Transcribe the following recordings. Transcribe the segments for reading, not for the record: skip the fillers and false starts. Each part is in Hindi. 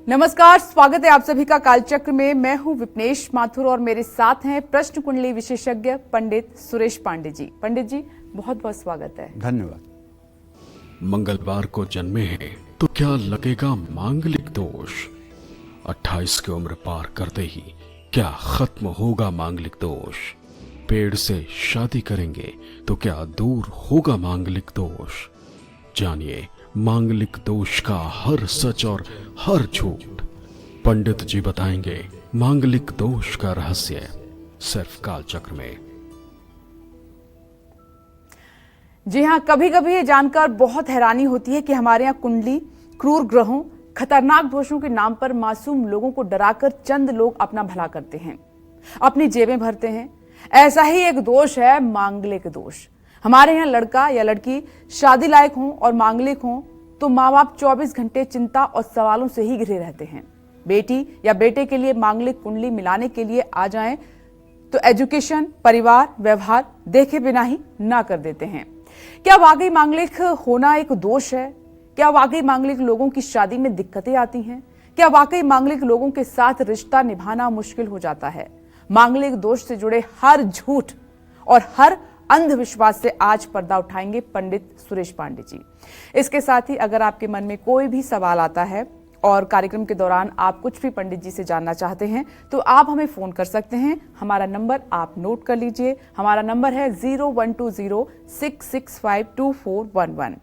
नमस्कार, स्वागत है आप सभी का कालचक्र में। मैं हूं विपनेश माथुर और मेरे साथ हैं प्रश्न कुंडली विशेषज्ञ पंडित सुरेश पांडे जी। पंडित जी, बहुत बहुत स्वागत है। धन्यवाद। मंगलवार को जन्मे हैं तो क्या लगेगा मांगलिक दोष? 28 की उम्र पार करते ही क्या खत्म होगा मांगलिक दोष? पेड़ से शादी करेंगे तो क्या दूर होगा मांगलिक दोष? जानिए मांगलिक दोष का हर सच और हर झूठ। पंडित जी बताएंगे मांगलिक दोष का रहस्य, सिर्फ कालचक्र में। जी हाँ, कभी कभी ये जानकर बहुत हैरानी होती है कि हमारे यहाँ कुंडली क्रूर ग्रहों, खतरनाक दोषों के नाम पर मासूम लोगों को डराकर चंद लोग अपना भला करते हैं, अपनी जेबें भरते हैं। ऐसा ही एक दोष है मांगलिक दोष। हमारे यहाँ लड़का या लड़की शादी लायक हों और मांगलिक हों तो माँ बाप 24 घंटे चिंता और सवालों से ही घिरे रहते हैं। बेटी या बेटे के लिए मांगलिक कुंडली मिलाने के लिए आ जाएं तो एजुकेशन, परिवार, व्यवहार देखे बिना ही ना कर देते हैं। क्या वाकई मांगलिक होना एक दोष है? क्या वाकई मांगलिक लोगों की शादी में दिक्कतें आती हैं? क्या वाकई मांगलिक लोगों के साथ रिश्ता निभाना मुश्किल हो जाता है? मांगलिक दोष से जुड़े हर झूठ और हर अंधविश्वास से आज पर्दा उठाएंगे पंडित सुरेश पांडे जी। इसके साथ ही अगर आपके मन में कोई भी सवाल आता है और कार्यक्रम के दौरान आप कुछ भी पंडित जी से जानना चाहते हैं तो आप हमें फोन कर सकते हैं। हमारा नंबर आप नोट कर लीजिए। हमारा नंबर है 0120-665-2411।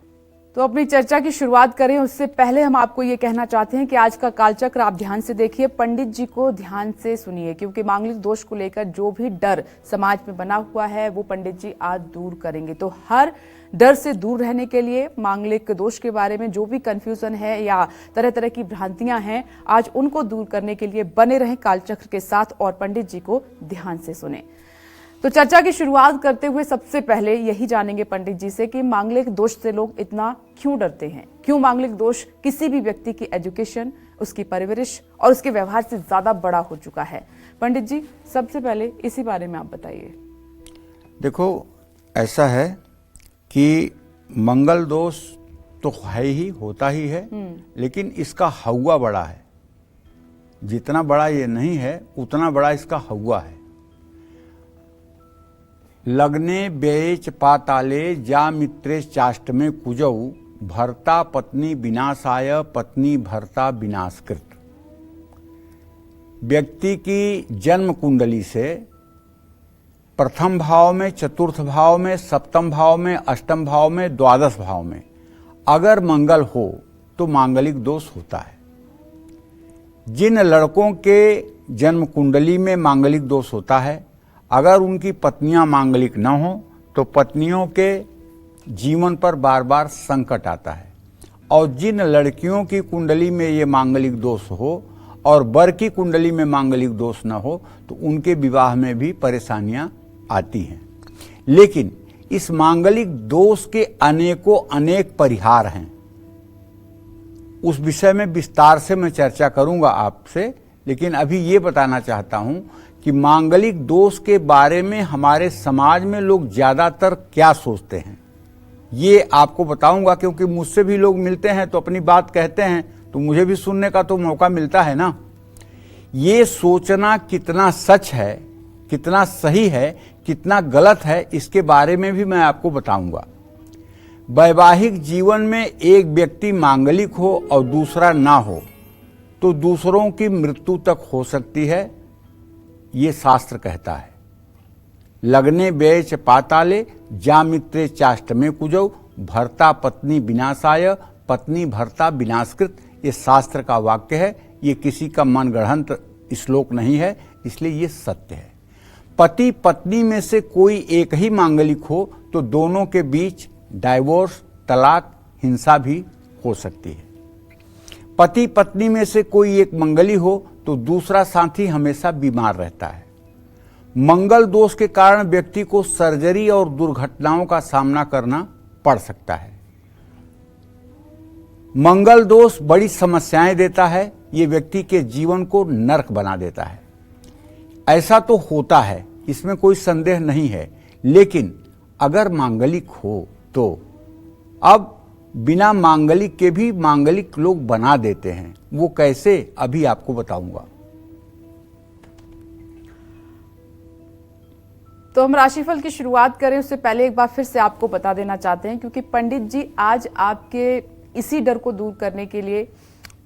तो अपनी चर्चा की शुरुआत करें उससे पहले हम आपको ये कहना चाहते हैं कि आज का कालचक्र आप ध्यान से देखिए, पंडित जी को ध्यान से सुनिए, क्योंकि मांगलिक दोष को लेकर जो भी डर समाज में बना हुआ है वो पंडित जी आज दूर करेंगे। तो हर डर से दूर रहने के लिए, मांगलिक दोष के बारे में जो भी कंफ्यूजन है या तरह तरह की भ्रांतियां हैं, आज उनको दूर करने के लिए बने रहें कालचक्र के साथ और पंडित जी को ध्यान से सुने। तो चर्चा की शुरुआत करते हुए सबसे पहले यही जानेंगे पंडित जी से कि मांगलिक दोष से लोग इतना क्यों डरते हैं? क्यों मांगलिक दोष किसी भी व्यक्ति की एजुकेशन, उसकी परवरिश और उसके व्यवहार से ज्यादा बड़ा हो चुका है? पंडित जी, सबसे पहले इसी बारे में आप बताइए। देखो, ऐसा है कि मंगल दोष तो है ही, होता ही है, लेकिन इसका हौवा बड़ा है। जितना बड़ा ये नहीं है उतना बड़ा इसका हौवा है। लग्ने व्ययेच पाताले जा मित्रे चाष्टमे कुजौ भर्ता पत्नी विनाशाय पत्नी भर्ता विनाशकृत। व्यक्ति की जन्म कुंडली से प्रथम भाव में, चतुर्थ भाव में, सप्तम भाव में, अष्टम भाव में, द्वादश भाव में अगर मंगल हो तो मांगलिक दोष होता है। जिन लड़कों के जन्म कुंडली में मांगलिक दोष होता है, अगर उनकी पत्नियां मांगलिक न हो तो पत्नियों के जीवन पर बार बार संकट आता है। और जिन लड़कियों की कुंडली में ये मांगलिक दोष हो और वर की कुंडली में मांगलिक दोष न हो तो उनके विवाह में भी परेशानियां आती हैं। लेकिन इस मांगलिक दोष के अनेक परिहार हैं। उस विषय में विस्तार से मैं चर्चा करूंगा आपसे, लेकिन अभी ये बताना चाहता हूं कि मांगलिक दोष के बारे में हमारे समाज में लोग ज्यादातर क्या सोचते हैं ये आपको बताऊंगा, क्योंकि मुझसे भी लोग मिलते हैं तो अपनी बात कहते हैं तो मुझे भी सुनने का तो मौका मिलता है ना। ये सोचना कितना सच है, कितना सही है, कितना गलत है, इसके बारे में भी मैं आपको बताऊंगा। वैवाहिक जीवन में एक व्यक्ति मांगलिक हो और दूसरा ना हो तो दूसरों की मृत्यु तक हो सकती है, ये शास्त्र कहता है। लग्ने व्ययेच पाताले जा मित्रे चाष्टमे कुजौ भर्ता पत्नी विनाशाय पत्नी भर्ता विनाशकृत। ये शास्त्र का वाक्य है, ये किसी का मनगढ़ंत श्लोक नहीं है, इसलिए ये सत्य है। पति पत्नी में से कोई एक ही मांगलिक हो तो दोनों के बीच डाइवोर्स, तलाक, हिंसा भी हो सकती है। पति पत्नी में से कोई एक मंगली हो तो दूसरा साथी हमेशा बीमार रहता है। मंगल दोष के कारण व्यक्ति को सर्जरी और दुर्घटनाओं का सामना करना पड़ सकता है। मंगल दोष बड़ी समस्याएं देता है, ये व्यक्ति के जीवन को नरक बना देता है। ऐसा तो होता है, इसमें कोई संदेह नहीं है, लेकिन अगर मांगलिक हो तो अब बिना मांगलिक के भी मांगलिक लोग बना देते हैं। वो कैसे, अभी आपको बताऊंगा। तो हम राशिफल की शुरुआत करें उससे पहले एक बार फिर से आपको बता देना चाहते हैं, क्योंकि पंडित जी आज आपके इसी डर को दूर करने के लिए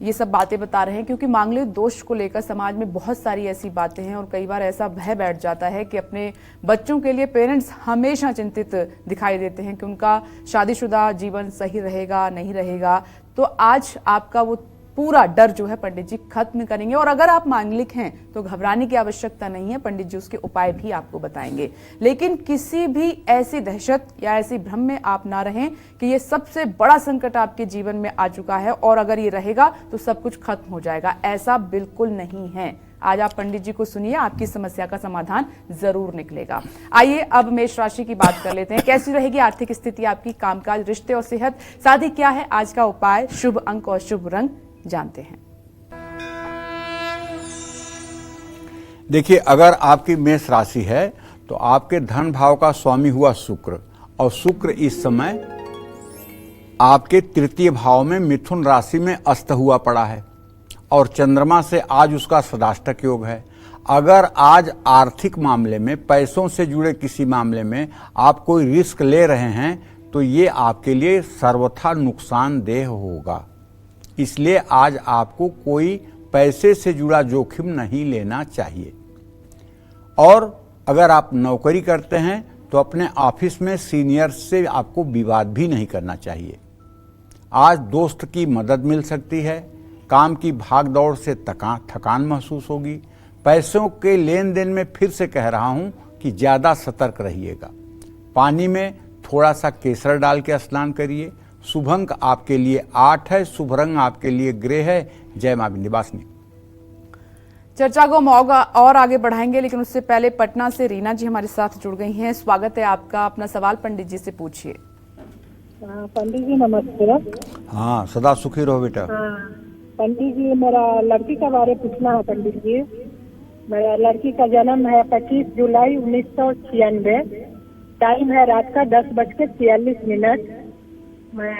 ये सब बातें बता रहे हैं, क्योंकि मांगलिक दोष को लेकर समाज में बहुत सारी ऐसी बातें हैं और कई बार ऐसा भय बैठ जाता है कि अपने बच्चों के लिए पेरेंट्स हमेशा चिंतित दिखाई देते हैं कि उनका शादीशुदा जीवन सही रहेगा नहीं रहेगा। तो आज आपका वो पूरा डर जो है पंडित जी खत्म करेंगे। और अगर आप मांगलिक हैं तो घबराने की आवश्यकता नहीं है, पंडित जी उसके उपाय भी आपको बताएंगे। लेकिन किसी भी ऐसी दहशत या ऐसी भ्रम में आप ना रहें कि ये सबसे बड़ा संकट आपके जीवन में आ चुका है और अगर ये रहेगा तो सब कुछ खत्म हो जाएगा। ऐसा बिल्कुल नहीं है। आज आप पंडित जी को सुनिए, आपकी समस्या का समाधान जरूर निकलेगा। आइए अब मेष राशि की बात कर लेते हैं। कैसी रहेगी आर्थिक स्थिति आपकी, कामकाज, रिश्ते और सेहत, साथ ही क्या है आज का उपाय, शुभ अंक और शुभ रंग जानते हैं। देखिए, अगर आपकी मेष राशि है तो आपके धन भाव का स्वामी हुआ शुक्र, और शुक्र इस समय आपके तृतीय भाव में मिथुन राशि में अस्त हुआ पड़ा है और चंद्रमा से आज उसका सदाष्टक योग है। अगर आज आर्थिक मामले में, पैसों से जुड़े किसी मामले में आप कोई रिस्क ले रहे हैं तो ये आपके लिए सर्वथा नुकसानदेह होगा। इसलिए आज आपको कोई पैसे से जुड़ा जोखिम नहीं लेना चाहिए। और अगर आप नौकरी करते हैं तो अपने ऑफिस में सीनियर से आपको विवाद भी नहीं करना चाहिए। आज दोस्त की मदद मिल सकती है, काम की भाग दौड़ से थकान महसूस होगी। पैसों के लेन देन में फिर से कह रहा हूं कि ज़्यादा सतर्क रहिएगा। पानी में थोड़ा सा केसर डाल के स्नान करिए। शुभ अंक आपके लिए 8 है, शुभ रंग आपके लिए ग्रे है। जय मां विंध्यवासिनी। चर्चा को हम और आगे बढ़ाएंगे, लेकिन उससे पहले पटना से रीना जी हमारे साथ जुड़ गई हैं। स्वागत है आपका। अपना सवाल पंडित जी से पूछिए। पंडित जी नमस्ते। हाँ, सदा सुखी रहो बेटा। पंडित जी, मेरा लड़की का बारे पूछना है। पंडित जी, मेरा लड़की का जन्म है 25 जुलाई 1996। टाइम है रात का 10:46।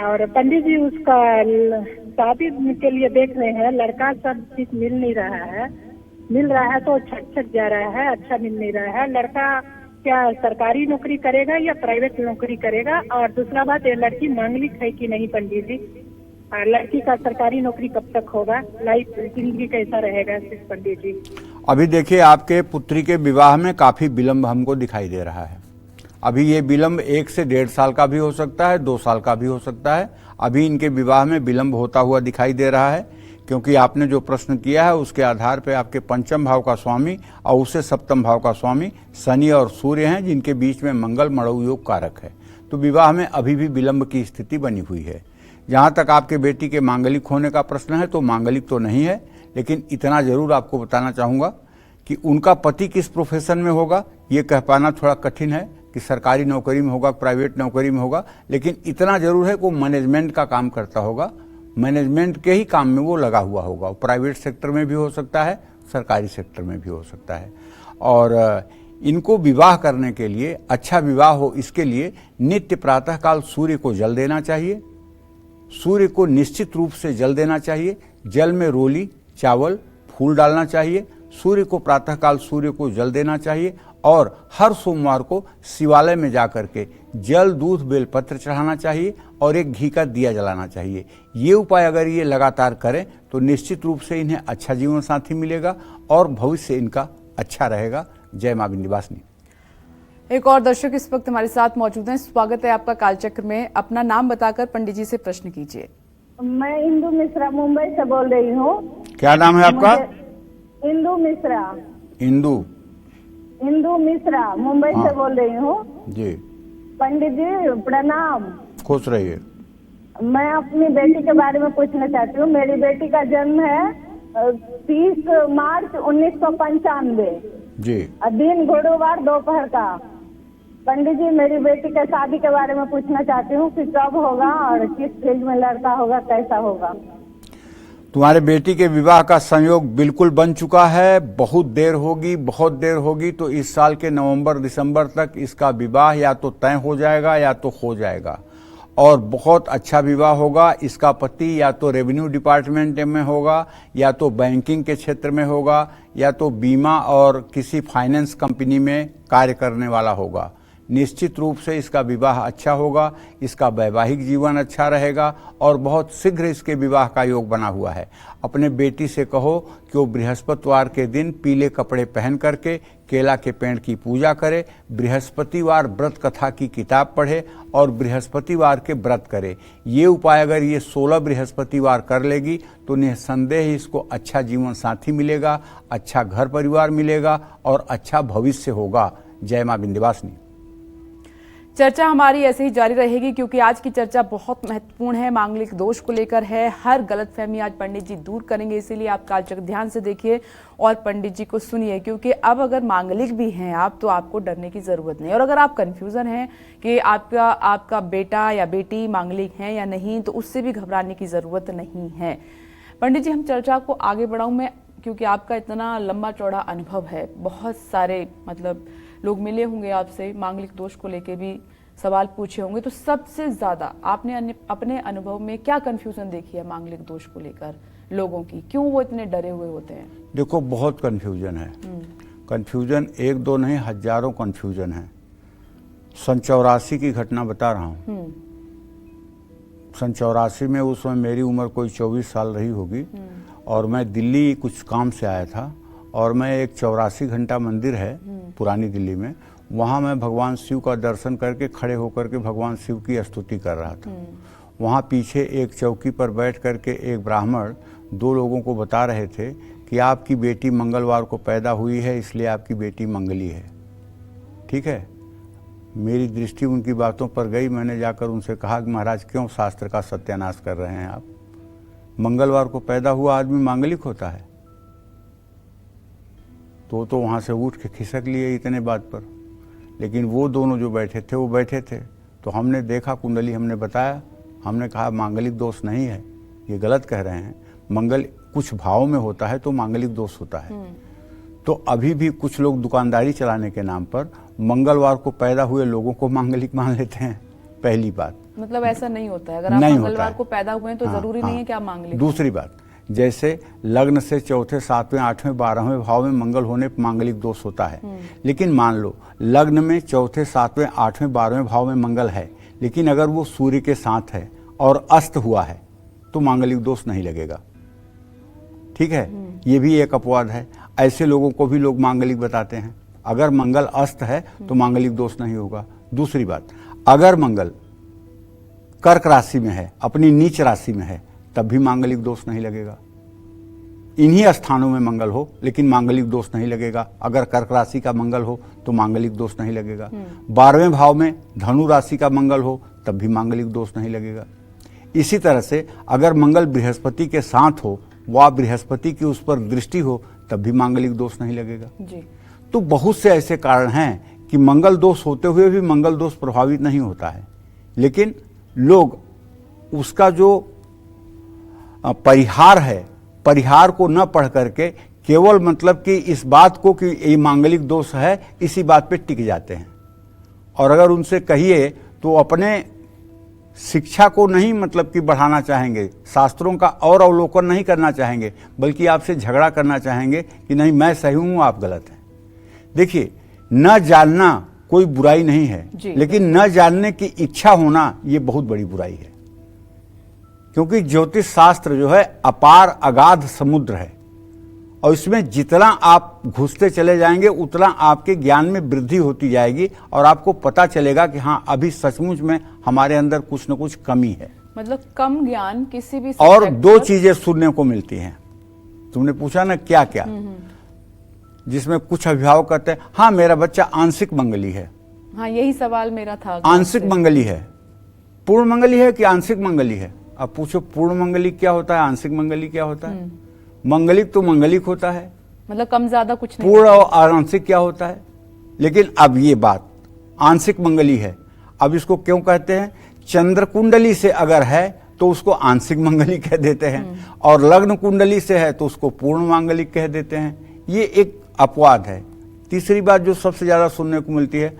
और पंडित जी उसका शादी के लिए देख रहे हैं, लड़का सब चीज मिल नहीं रहा है। मिल रहा है तो छट जा रहा है, अच्छा मिल नहीं रहा है। लड़का क्या सरकारी नौकरी करेगा या प्राइवेट नौकरी करेगा? और दूसरा बात, ये लड़की मांगलिक है कि नहीं पंडित जी? और लड़की का सरकारी नौकरी कब तक होगा? लाइफ जिंदगी कैसा रहेगा पंडित जी? अभी देखिए, आपके पुत्री के विवाह में काफी विलंब हमको दिखाई दे रहा है। अभी ये विलंब 1 से 1.5 साल का भी हो सकता है, 2 साल का भी हो सकता है। अभी इनके विवाह में विलंब होता हुआ दिखाई दे रहा है, क्योंकि आपने जो प्रश्न किया है उसके आधार पर आपके पंचम भाव का स्वामी और उससे सप्तम भाव का स्वामी शनि और सूर्य हैं, जिनके बीच में मंगल मड़ऊ योग कारक है। तो विवाह में अभी भी विलंब की स्थिति बनी हुई है। जहाँ तक आपके बेटी के मांगलिक होने का प्रश्न है तो मांगलिक तो नहीं है, लेकिन इतना जरूर आपको बताना चाहूँगा कि उनका पति किस प्रोफेशन में होगा ये कह पाना थोड़ा कठिन है कि सरकारी नौकरी में होगा, प्राइवेट नौकरी में होगा, लेकिन इतना जरूर है कि वो मैनेजमेंट का काम करता होगा। मैनेजमेंट के ही काम में वो लगा हुआ होगा। प्राइवेट सेक्टर में भी हो सकता है, सरकारी सेक्टर में भी हो सकता है। और इनको विवाह करने के लिए, अच्छा विवाह हो, इसके लिए नित्य प्रातःकाल सूर्य को जल देना चाहिए। सूर्य को निश्चित रूप से जल देना चाहिए। जल में रोली, चावल, फूल डालना चाहिए। सूर्य को प्रातःकाल सूर्य को जल देना चाहिए और हर सोमवार को शिवालय में जाकर के जल, दूध, बेलपत्र चढ़ाना चाहिए और एक घी का दिया जलाना चाहिए। ये उपाय अगर ये लगातार करें तो निश्चित रूप से इन्हें अच्छा जीवन साथी मिलेगा और भविष्य इनका अच्छा रहेगा। जय मां विंध्यवासिनी। एक और दर्शक इस वक्त हमारे साथ मौजूद हैं। स्वागत है आपका कालचक्र में। अपना नाम बताकर पंडित जी से प्रश्न कीजिए। मैं इंदू मिश्रा मुंबई से बोल रही हूँ। क्या नाम है आपका? इंदू मिश्रा। इंदू मिश्रा मुंबई से बोल रही हूँ जी। पंडित जी प्रणाम। खुश रहिए। मैं अपनी बेटी के बारे में पूछना चाहती हूँ। मेरी बेटी का जन्म है 30 मार्च 1995 जी। दिन गुरुवार दोपहर का। पंडित जी, मेरी बेटी के शादी के बारे में पूछना चाहती हूँ कि कब होगा और किस फील्ड में लड़का होगा, कैसा होगा? तुम्हारे बेटी के विवाह का संयोग बिल्कुल बन चुका है। बहुत देर होगी तो इस साल के नवंबर दिसंबर तक इसका विवाह या तो तय हो जाएगा या तो हो जाएगा। और बहुत अच्छा विवाह होगा। इसका पति या तो रेवेन्यू डिपार्टमेंट में होगा, या तो बैंकिंग के क्षेत्र में होगा, या तो बीमा और किसी फाइनेंस कंपनी में कार्य करने वाला होगा। निश्चित रूप से इसका विवाह अच्छा होगा, इसका वैवाहिक जीवन अच्छा रहेगा और बहुत शीघ्र इसके विवाह का योग बना हुआ है। अपने बेटी से कहो कि वो बृहस्पतिवार के दिन पीले कपड़े पहन करके केला के पेड़ की पूजा करे, बृहस्पतिवार व्रत कथा की किताब पढ़े और बृहस्पतिवार के व्रत करे। ये उपाय अगर ये 16 बृहस्पतिवार कर लेगी तो निस्संदेह इसको अच्छा जीवन साथी मिलेगा, अच्छा घर परिवार मिलेगा और अच्छा भविष्य होगा। जय मां विंध्यवासिनी। चर्चा हमारी ऐसे ही जारी रहेगी क्योंकि आज की चर्चा बहुत महत्वपूर्ण है, मांगलिक दोष को लेकर है। हर गलतफहमी आज पंडित जी दूर करेंगे, इसीलिए आप कालचक्र ध्यान से देखिए और पंडित जी को सुनिए, क्योंकि अब अगर मांगलिक भी हैं आप तो आपको डरने की जरूरत नहीं। और अगर आप कंफ्यूजन हैं कि आपका बेटा या बेटी मांगलिक है या नहीं, तो उससे भी घबराने की जरूरत नहीं है। पंडित जी, हम चर्चा को आगे बढ़ाऊं मैं, क्योंकि आपका इतना लंबा चौड़ा अनुभव है, बहुत सारे लोग मिले होंगे आपसे, मांगलिक दोष को लेके भी सवाल पूछे होंगे, तो सबसे ज्यादा आपने अपने अनुभव में क्या कंफ्यूजन देखी है मांगलिक दोष को लेकर लोगों की? क्यों वो इतने डरे हुए होते हैं? देखो, बहुत कंफ्यूजन है। कंफ्यूजन एक दो नहीं, हजारों कंफ्यूजन है। सन 84 की घटना बता रहा हूँ। सन 84 में उस समय मेरी उम्र कोई 24 साल रही होगी और मैं दिल्ली कुछ काम से आया था और मैं एक 84 घंटा मंदिर है पुरानी दिल्ली में, वहाँ मैं भगवान शिव का दर्शन करके खड़े होकर के भगवान शिव की स्तुति कर रहा था। वहाँ पीछे एक चौकी पर बैठ करके एक ब्राह्मण 2 लोगों को बता रहे थे कि आपकी बेटी मंगलवार को पैदा हुई है, इसलिए आपकी बेटी मंगली है। ठीक है, मेरी दृष्टि उनकी बातों पर गई। मैंने जाकर उनसे कहा कि महाराज, क्यों शास्त्र का सत्यानाश कर रहे हैं आप? मंगलवार को पैदा हुआ आदमी मांगलिक होता है? तो वहाँ से उठ के खिसक लिए इतने बात पर। लेकिन वो दोनों जो बैठे थे वो बैठे थे, तो हमने देखा कुंडली, हमने बताया, हमने कहा मांगलिक दोष नहीं है, ये गलत कह रहे हैं। मंगल कुछ भाव में होता है तो मांगलिक दोष होता है। तो अभी भी कुछ लोग दुकानदारी चलाने के नाम पर मंगलवार को पैदा हुए लोगों को मांगलिक मान लेते हैं। पहली बात, मतलब ऐसा नहीं होता है। अगर आप मंगलवार को पैदा हुए हैं तो जरूरी नहीं है कि आप मांगलिक। दूसरी बात, जैसे लग्न से चौथे, सातवें, आठवें, 12वें भाव में मंगल होने पर मांगलिक दोष होता है। लेकिन मान लो लग्न में चौथे, सातवें, 8वें, 12वें भाव में मंगल है, लेकिन अगर वो सूर्य के साथ है और अस्त हुआ है तो मांगलिक दोष नहीं लगेगा। ठीक है, ये भी एक अपवाद है। ऐसे लोगों को भी लोग मांगलिक बताते हैं। अगर मंगल अस्त है तो मांगलिक दोष नहीं होगा। दूसरी बात, अगर मंगल कर्क राशि में है, अपनी नीच राशि में है, तब भी मांगलिक दोष नहीं लगेगा। इन्हीं स्थानों में मंगल हो लेकिन मांगलिक दोष नहीं लगेगा। अगर कर्क राशि का मंगल हो तो मांगलिक दोष नहीं लगेगा। 12वें भाव में धनु राशि का मंगल हो तब भी मांगलिक दोष नहीं लगेगा। इसी तरह से अगर मंगल बृहस्पति के साथ हो, व बृहस्पति की उस पर दृष्टि हो, तब भी मांगलिक दोष नहीं लगेगा जी। तो बहुत से ऐसे कारण हैं कि मंगल दोष होते हुए भी मंगल दोष प्रभावित नहीं होता है। लेकिन लोग उसका जो परिहार है, परिहार को न पढ़ करके केवल मतलब कि इस बात को कि ये मांगलिक दोष है, इसी बात पे टिक जाते हैं। और अगर उनसे कहिए तो अपने शिक्षा को नहीं मतलब कि बढ़ाना चाहेंगे, शास्त्रों का और अवलोकन नहीं करना चाहेंगे, बल्कि आपसे झगड़ा करना चाहेंगे कि नहीं मैं सही हूं, आप गलत हैं। देखिए, न जानना कोई बुराई नहीं है, लेकिन न जानने की इच्छा होना ये बहुत बड़ी बुराई है। क्योंकि ज्योतिष शास्त्र जो है अपार अगाध समुद्र है और इसमें जितना आप घुसते चले जाएंगे उतना आपके ज्ञान में वृद्धि होती जाएगी और आपको पता चलेगा कि हाँ, अभी सचमुच में हमारे अंदर कुछ न कुछ कमी है। मतलब कम ज्ञान किसी भी और 2 चीजें सुनने को मिलती हैं। तुमने पूछा ना क्या क्या, जिसमें कुछ अभिभावक कहते हैं हाँ मेरा बच्चा आंशिक मंगली है। हाँ, यही सवाल मेरा था। आंशिक मंगली है, पूर्ण मंगली है कि आंशिक मंगली है? अब पूछो पूर्ण मंगलिक क्या होता है, आंशिक मंगलिक क्या होता है? मंगलिक तो मंगलिक होता है, मतलब कम ज्यादा कुछ नहीं। पूर्ण और आंशिक क्या होता है? लेकिन अब ये बात आंशिक मंगली है, अब इसको क्यों कहते हैं? चंद्र कुंडली से अगर है तो उसको आंशिक मंगलिक कह देते हैं और लग्न कुंडली से है तो उसको पूर्ण मांगलिक कह देते हैं। ये एक अपवाद है। तीसरी बात जो सबसे ज्यादा सुनने को मिलती है,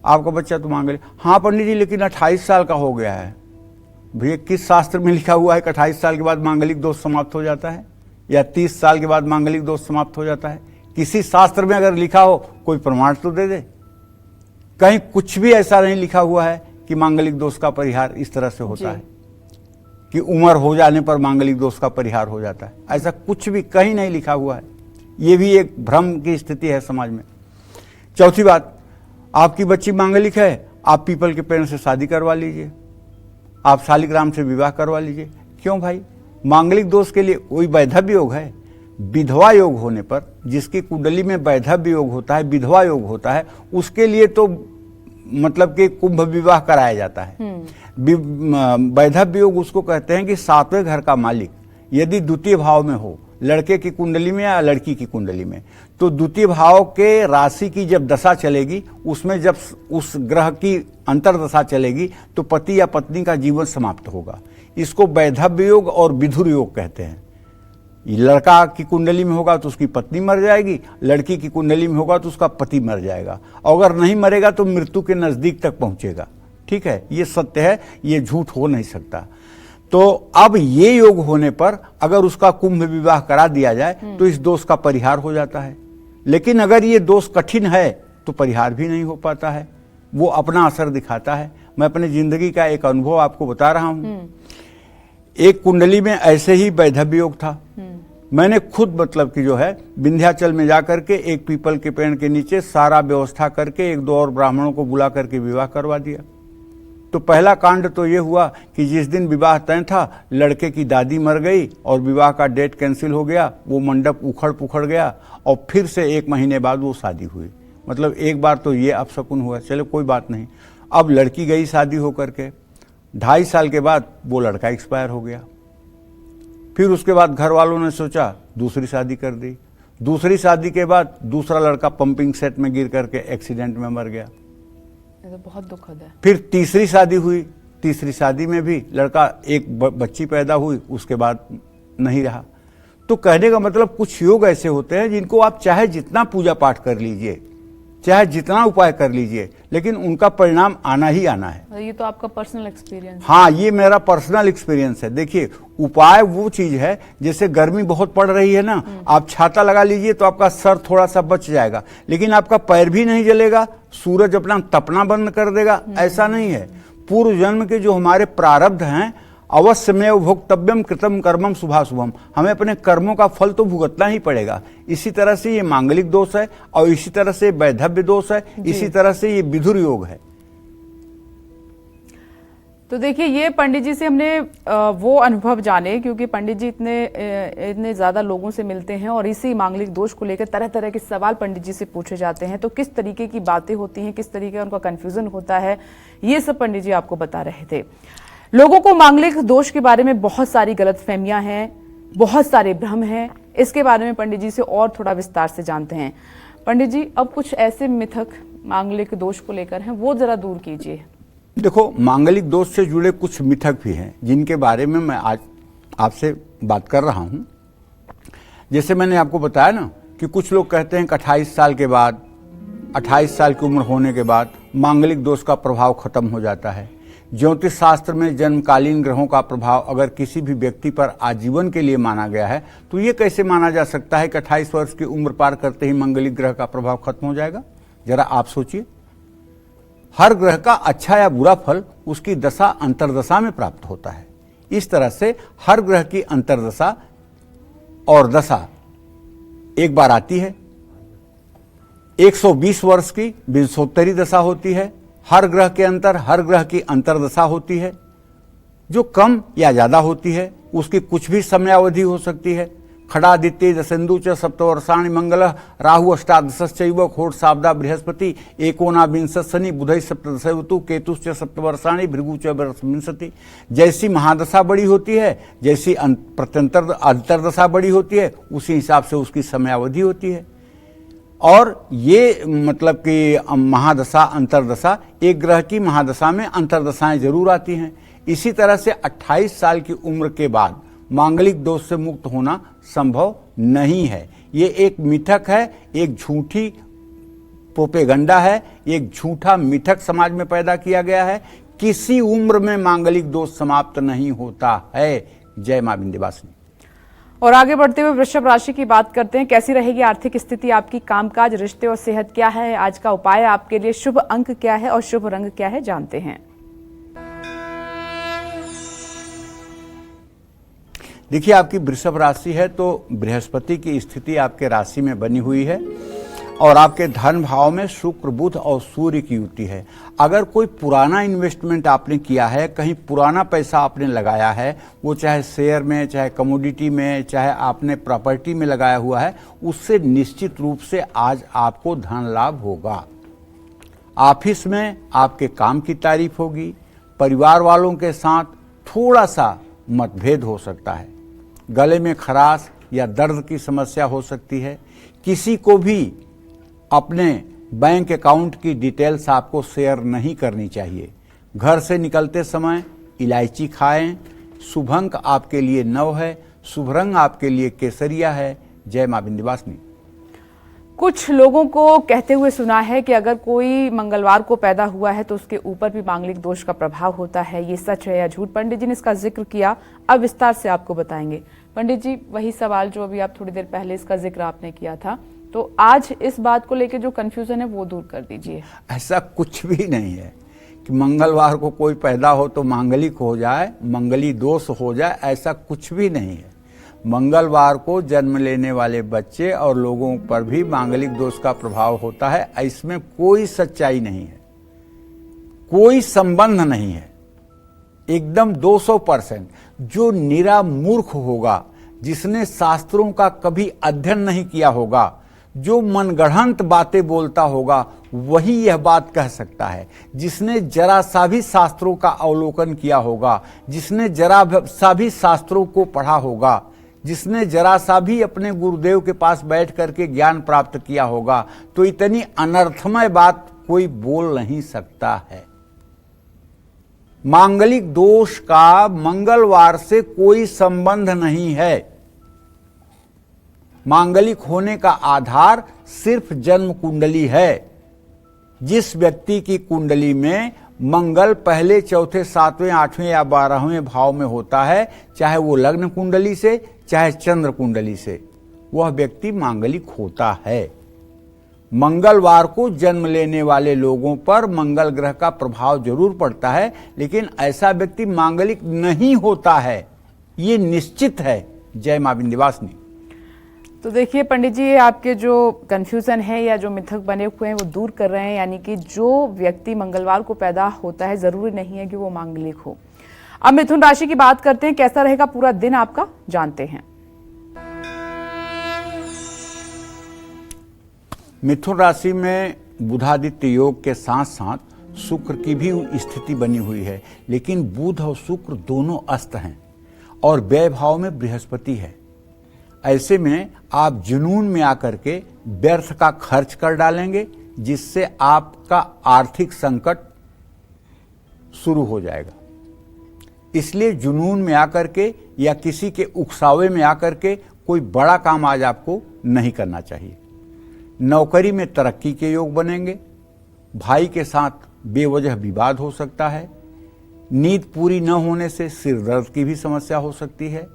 आपका बच्चा तो मांगलिक। हाँ पंडित जी, लेकिन 28 साल का हो गया है। भैया किस शास्त्र में लिखा हुआ है कि 28 साल के बाद मांगलिक दोष समाप्त हो जाता है या 30 साल के बाद मांगलिक दोष समाप्त हो जाता है? किसी शास्त्र में अगर लिखा हो कोई प्रमाण तो दे दे। कहीं कुछ भी ऐसा नहीं लिखा हुआ है कि मांगलिक दोष का परिहार इस तरह से होता है कि उम्र हो जाने पर मांगलिक दोष का परिहार हो जाता है। ऐसा कुछ भी कहीं नहीं लिखा हुआ है। ये भी एक भ्रम की स्थिति है समाज में। चौथी बात, आपकी बच्ची मांगलिक है, आप पीपल के पेड़ से शादी करवा लीजिए, आप शालिग्राम से विवाह करवा लीजिए। क्यों भाई? मांगलिक दोष के लिए कोई वैधव्य योग है? विधवा योग होने पर, जिसकी कुंडली में वैधव्य योग होता है, विधवा योग होता है, उसके लिए तो मतलब कि कुंभ विवाह कराया जाता है। वैधव्य योग उसको कहते हैं कि सातवें घर का मालिक यदि द्वितीय भाव में हो, लड़के की कुंडली में या लड़की की कुंडली में, तो द्वितीय भाव के राशि की जब दशा चलेगी, उसमें जब उस ग्रह की अंतरदशा चलेगी तो पति या पत्नी का जीवन समाप्त होगा। इसको वैधव्य योग और विधुर योग कहते हैं। लड़का की कुंडली में होगा तो उसकी पत्नी मर जाएगी, लड़की की कुंडली में होगा तो उसका पति मर जाएगा, अगर नहीं मरेगा तो मृत्यु के नजदीक तक पहुंचेगा। ठीक है, ये सत्य है, ये झूठ हो नहीं सकता। तो अब ये योग होने पर अगर उसका कुंभ विवाह करा दिया जाए तो इस दोष का परिहार हो जाता है। लेकिन अगर ये दोष कठिन है तो परिहार भी नहीं हो पाता है, वो अपना असर दिखाता है। मैं अपनी जिंदगी का एक अनुभव आपको बता रहा हूं। एक कुंडली में ऐसे ही वैधव्य योग था। मैंने खुद मतलब कि जो है विंध्याचल में जाकर के एक पीपल के पेड़ के नीचे सारा व्यवस्था करके एक दो और ब्राह्मणों को बुला करके विवाह करवा दिया। तो पहला कांड तो ये हुआ कि जिस दिन विवाह तय था, लड़के की दादी मर गई और विवाह का डेट कैंसिल हो गया, वो मंडप उखड़ पुखड़ गया और फिर से 1 महीने बाद वो शादी हुई। मतलब एक बार तो ये अपशकुन हुआ, चलो कोई बात नहीं। अब लड़की गई शादी होकर के, 2.5 साल के बाद वो लड़का एक्सपायर हो गया। फिर उसके बाद घर वालों ने सोचा दूसरी शादी कर दी। दूसरी शादी के बाद दूसरा लड़का पंपिंग सेट में गिर करके एक्सीडेंट में मर गया। ये तो बहुत दुखद है। फिर तीसरी शादी हुई, तीसरी शादी में भी लड़का, एक बच्ची पैदा हुई, उसके बाद नहीं रहा। तो कहने का मतलब कुछ योग ऐसे होते हैं जिनको आप चाहे जितना पूजा पाठ कर लीजिए, चाहे जितना उपाय कर लीजिए, लेकिन उनका परिणाम आना ही आना है। ये तो आपका पर्सनल एक्सपीरियंस है। हाँ, ये मेरा पर्सनल एक्सपीरियंस है। देखिए, उपाय वो चीज है, जैसे गर्मी बहुत पड़ रही है ना, आप छाता लगा लीजिए तो आपका सर थोड़ा सा बच जाएगा, लेकिन आपका पैर भी नहीं जलेगा, सूरज अपना तपना बंद कर देगा, ऐसा नहीं है। पूर्व जन्म के जो हमारे प्रारब्ध हैं, अवश्यमेव भोक्तव्यम कृतम कर्मम शुभाशुभम, हमें अपने कर्मों का फल तो भुगतना ही पड़ेगा। इसी तरह से ये मांगलिक दोष है, और इसी तरह से वैधव्य दोष है, इसी तरह से ये विधुर योग है। तो देखिए, ये पंडित जी से हमने वो अनुभव जाने, क्योंकि पंडित जी इतने ज्यादा लोगों से मिलते हैं और इसी मांगलिक दोष को लेकर तरह तरह के सवाल पंडित जी से पूछे जाते हैं। तो किस तरीके की बातें होती हैं, किस तरीके का उनका कंफ्यूजन होता है, ये सब पंडित जी आपको बता रहे थे। लोगों को मांगलिक दोष के बारे में बहुत सारी गलतफहमियां हैं, बहुत सारे भ्रम हैं। इसके बारे में पंडित जी से और थोड़ा विस्तार से जानते हैं। पंडित जी, अब कुछ ऐसे मिथक मांगलिक दोष को लेकर हैं, वो जरा दूर कीजिए। देखो, मांगलिक दोष से जुड़े कुछ मिथक भी हैं जिनके बारे में मैं आज आपसे बात कर रहा हूं। जैसे मैंने आपको बताया ना कि कुछ लोग कहते हैं कि 28 साल के बाद, 28 साल की उम्र होने के बाद मांगलिक दोष का प्रभाव खत्म हो जाता है। ज्योतिष शास्त्र में जन्मकालीन ग्रहों का प्रभाव अगर किसी भी व्यक्ति पर आजीवन के लिए माना गया है, तो ये कैसे माना जा सकता है कि 28 वर्ष की उम्र पार करते ही मांगलिक ग्रह का प्रभाव खत्म हो जाएगा? जरा आप सोचिए। हर ग्रह का अच्छा या बुरा फल उसकी दशा अंतरदशा में प्राप्त होता है। इस तरह से हर ग्रह की अंतरदशा और दशा एक बार आती है। 120 वर्ष की विंशोत्तरी दशा होती है। हर ग्रह के अंतर, हर ग्रह की अंतरदशा होती है, जो कम या ज्यादा होती है। उसकी कुछ भी समयावधि हो सकती है। खड़ादित्य दशेन्दु च सप्तवर्षाणि मंगलः राहु अष्टादशश्चैव खोट सावधा बृहस्पति एकोनाविंशः शनि बुधै सप्तदशैवतु केतुश्च सप्तवर्षाणि भृगु च विंशति। जैसी महादशा बड़ी होती है, जैसी प्रत्यंतर अंतरदशा बड़ी होती है, उसी हिसाब से उसकी समयावधि होती है। और ये मतलब कि महादशा अंतरदशा, एक ग्रह की महादशा में अंतरदशाएं जरूर आती हैं। इसी तरह से 28 साल की उम्र के बाद मांगलिक दोष से मुक्त होना संभव नहीं है। ये एक मिथक है, एक झूठी प्रोपेगंडा है, एक झूठा मिथक समाज में पैदा किया गया है किसी उम्र में मांगलिक दोष समाप्त नहीं होता है। जय मां विंध्यवासिनी। और आगे बढ़ते हुए वृषभ राशि की बात करते हैं। कैसी रहेगी आर्थिक स्थिति आपकी, कामकाज, रिश्ते और सेहत क्या है? आज का उपाय आपके लिए, शुभ अंक क्या है और शुभ रंग क्या है, जानते हैं। देखिए, आपकी वृषभ राशि है तो बृहस्पति की स्थिति आपके राशि में बनी हुई है और आपके धन भाव में शुक्र, बुध और सूर्य की युति है। अगर कोई पुराना इन्वेस्टमेंट आपने किया है, कहीं पुराना पैसा आपने लगाया है, वो चाहे शेयर में, चाहे कमोडिटी में, चाहे आपने प्रॉपर्टी में लगाया हुआ है, उससे निश्चित रूप से आज आपको धन लाभ होगा। ऑफिस में आपके काम की तारीफ होगी। परिवार वालों के साथ थोड़ा सा मतभेद हो सकता है। गले में खराश या दर्द की समस्या हो सकती है। किसी को भी अपने बैंक अकाउंट की डिटेल्स आपको शेयर नहीं करनी चाहिए। घर से निकलते समय इलायची खाएं। शुभ अंक आपके लिए 9 है। शुभ रंग आपके लिए केसरिया है। जय मां विंध्यवासिनी। कुछ लोगों को कहते हुए सुना है कि अगर कोई मंगलवार को पैदा हुआ है तो उसके ऊपर भी मांगलिक दोष का प्रभाव होता है। ये सच है या झूठ? पंडित जी ने इसका जिक्र किया, अब विस्तार से आपको बताएंगे। पंडित जी, वही सवाल जो अभी आप थोड़ी देर पहले इसका जिक्र आपने किया था, तो आज इस बात को लेकर जो कंफ्यूजन है वो दूर कर दीजिए। ऐसा कुछ भी नहीं है कि मंगलवार को कोई पैदा हो तो मांगलिक हो जाए, मंगली दोष हो जाए, ऐसा कुछ भी नहीं है। मंगलवार को जन्म लेने वाले बच्चे और लोगों पर भी मांगलिक दोष का प्रभाव होता है। इसमें कोई सच्चाई नहीं है, कोई संबंध नहीं है, एकदम 200%। जो निरा मूर्ख होगा, जिसने शास्त्रों का कभी अध्ययन नहीं किया होगा, जो मनगढ़ंत बातें बोलता होगा, वही यह बात कह सकता है। जिसने जरा सा भी शास्त्रों का अवलोकन किया होगा, जिसने जरा सा भी शास्त्रों को पढ़ा होगा, जिसने जरा सा भी अपने गुरुदेव के पास बैठ करके ज्ञान प्राप्त किया होगा, तो इतनी अनर्थमय बात कोई बोल नहीं सकता है। मांगलिक दोष का मंगलवार से कोई संबंध नहीं है। मांगलिक होने का आधार सिर्फ जन्म कुंडली है। जिस व्यक्ति की कुंडली में मंगल पहले, चौथे, 7वें, 8वें या 12वें भाव में होता है, चाहे वो लग्न कुंडली से, चाहे चंद्र कुंडली से, वह व्यक्ति मांगलिक होता है। मंगलवार को जन्म लेने वाले लोगों पर मंगल ग्रह का प्रभाव जरूर पड़ता है, लेकिन ऐसा व्यक्ति मांगलिक नहीं होता है, ये निश्चित है। जय मां विंध्यवासिनी। तो देखिए पंडित जी, ये आपके जो कंफ्यूजन है या जो मिथक बने हुए हैं वो दूर कर रहे हैं। यानी कि जो व्यक्ति मंगलवार को पैदा होता है जरूरी नहीं है कि वो मांगलिक हो। अब मिथुन राशि की बात करते हैं। कैसा रहेगा पूरा दिन आपका, जानते हैं। मिथुन राशि में बुधादित्य योग के साथ साथ शुक्र की भी स्थिति बनी हुई है, लेकिन बुध और शुक्र दोनों अस्त हैं और व्यय भाव में बृहस्पति है। ऐसे में आप जुनून में आकर के व्यर्थ का खर्च कर डालेंगे, जिससे आपका आर्थिक संकट शुरू हो जाएगा। इसलिए जुनून में आकर के या किसी के उकसावे में आकर के कोई बड़ा काम आज आपको नहीं करना चाहिए। नौकरी में तरक्की के योग बनेंगे। भाई के साथ बेवजह विवाद हो सकता है। नींद पूरी न होने से सिर दर्द की भी समस्या हो सकती है।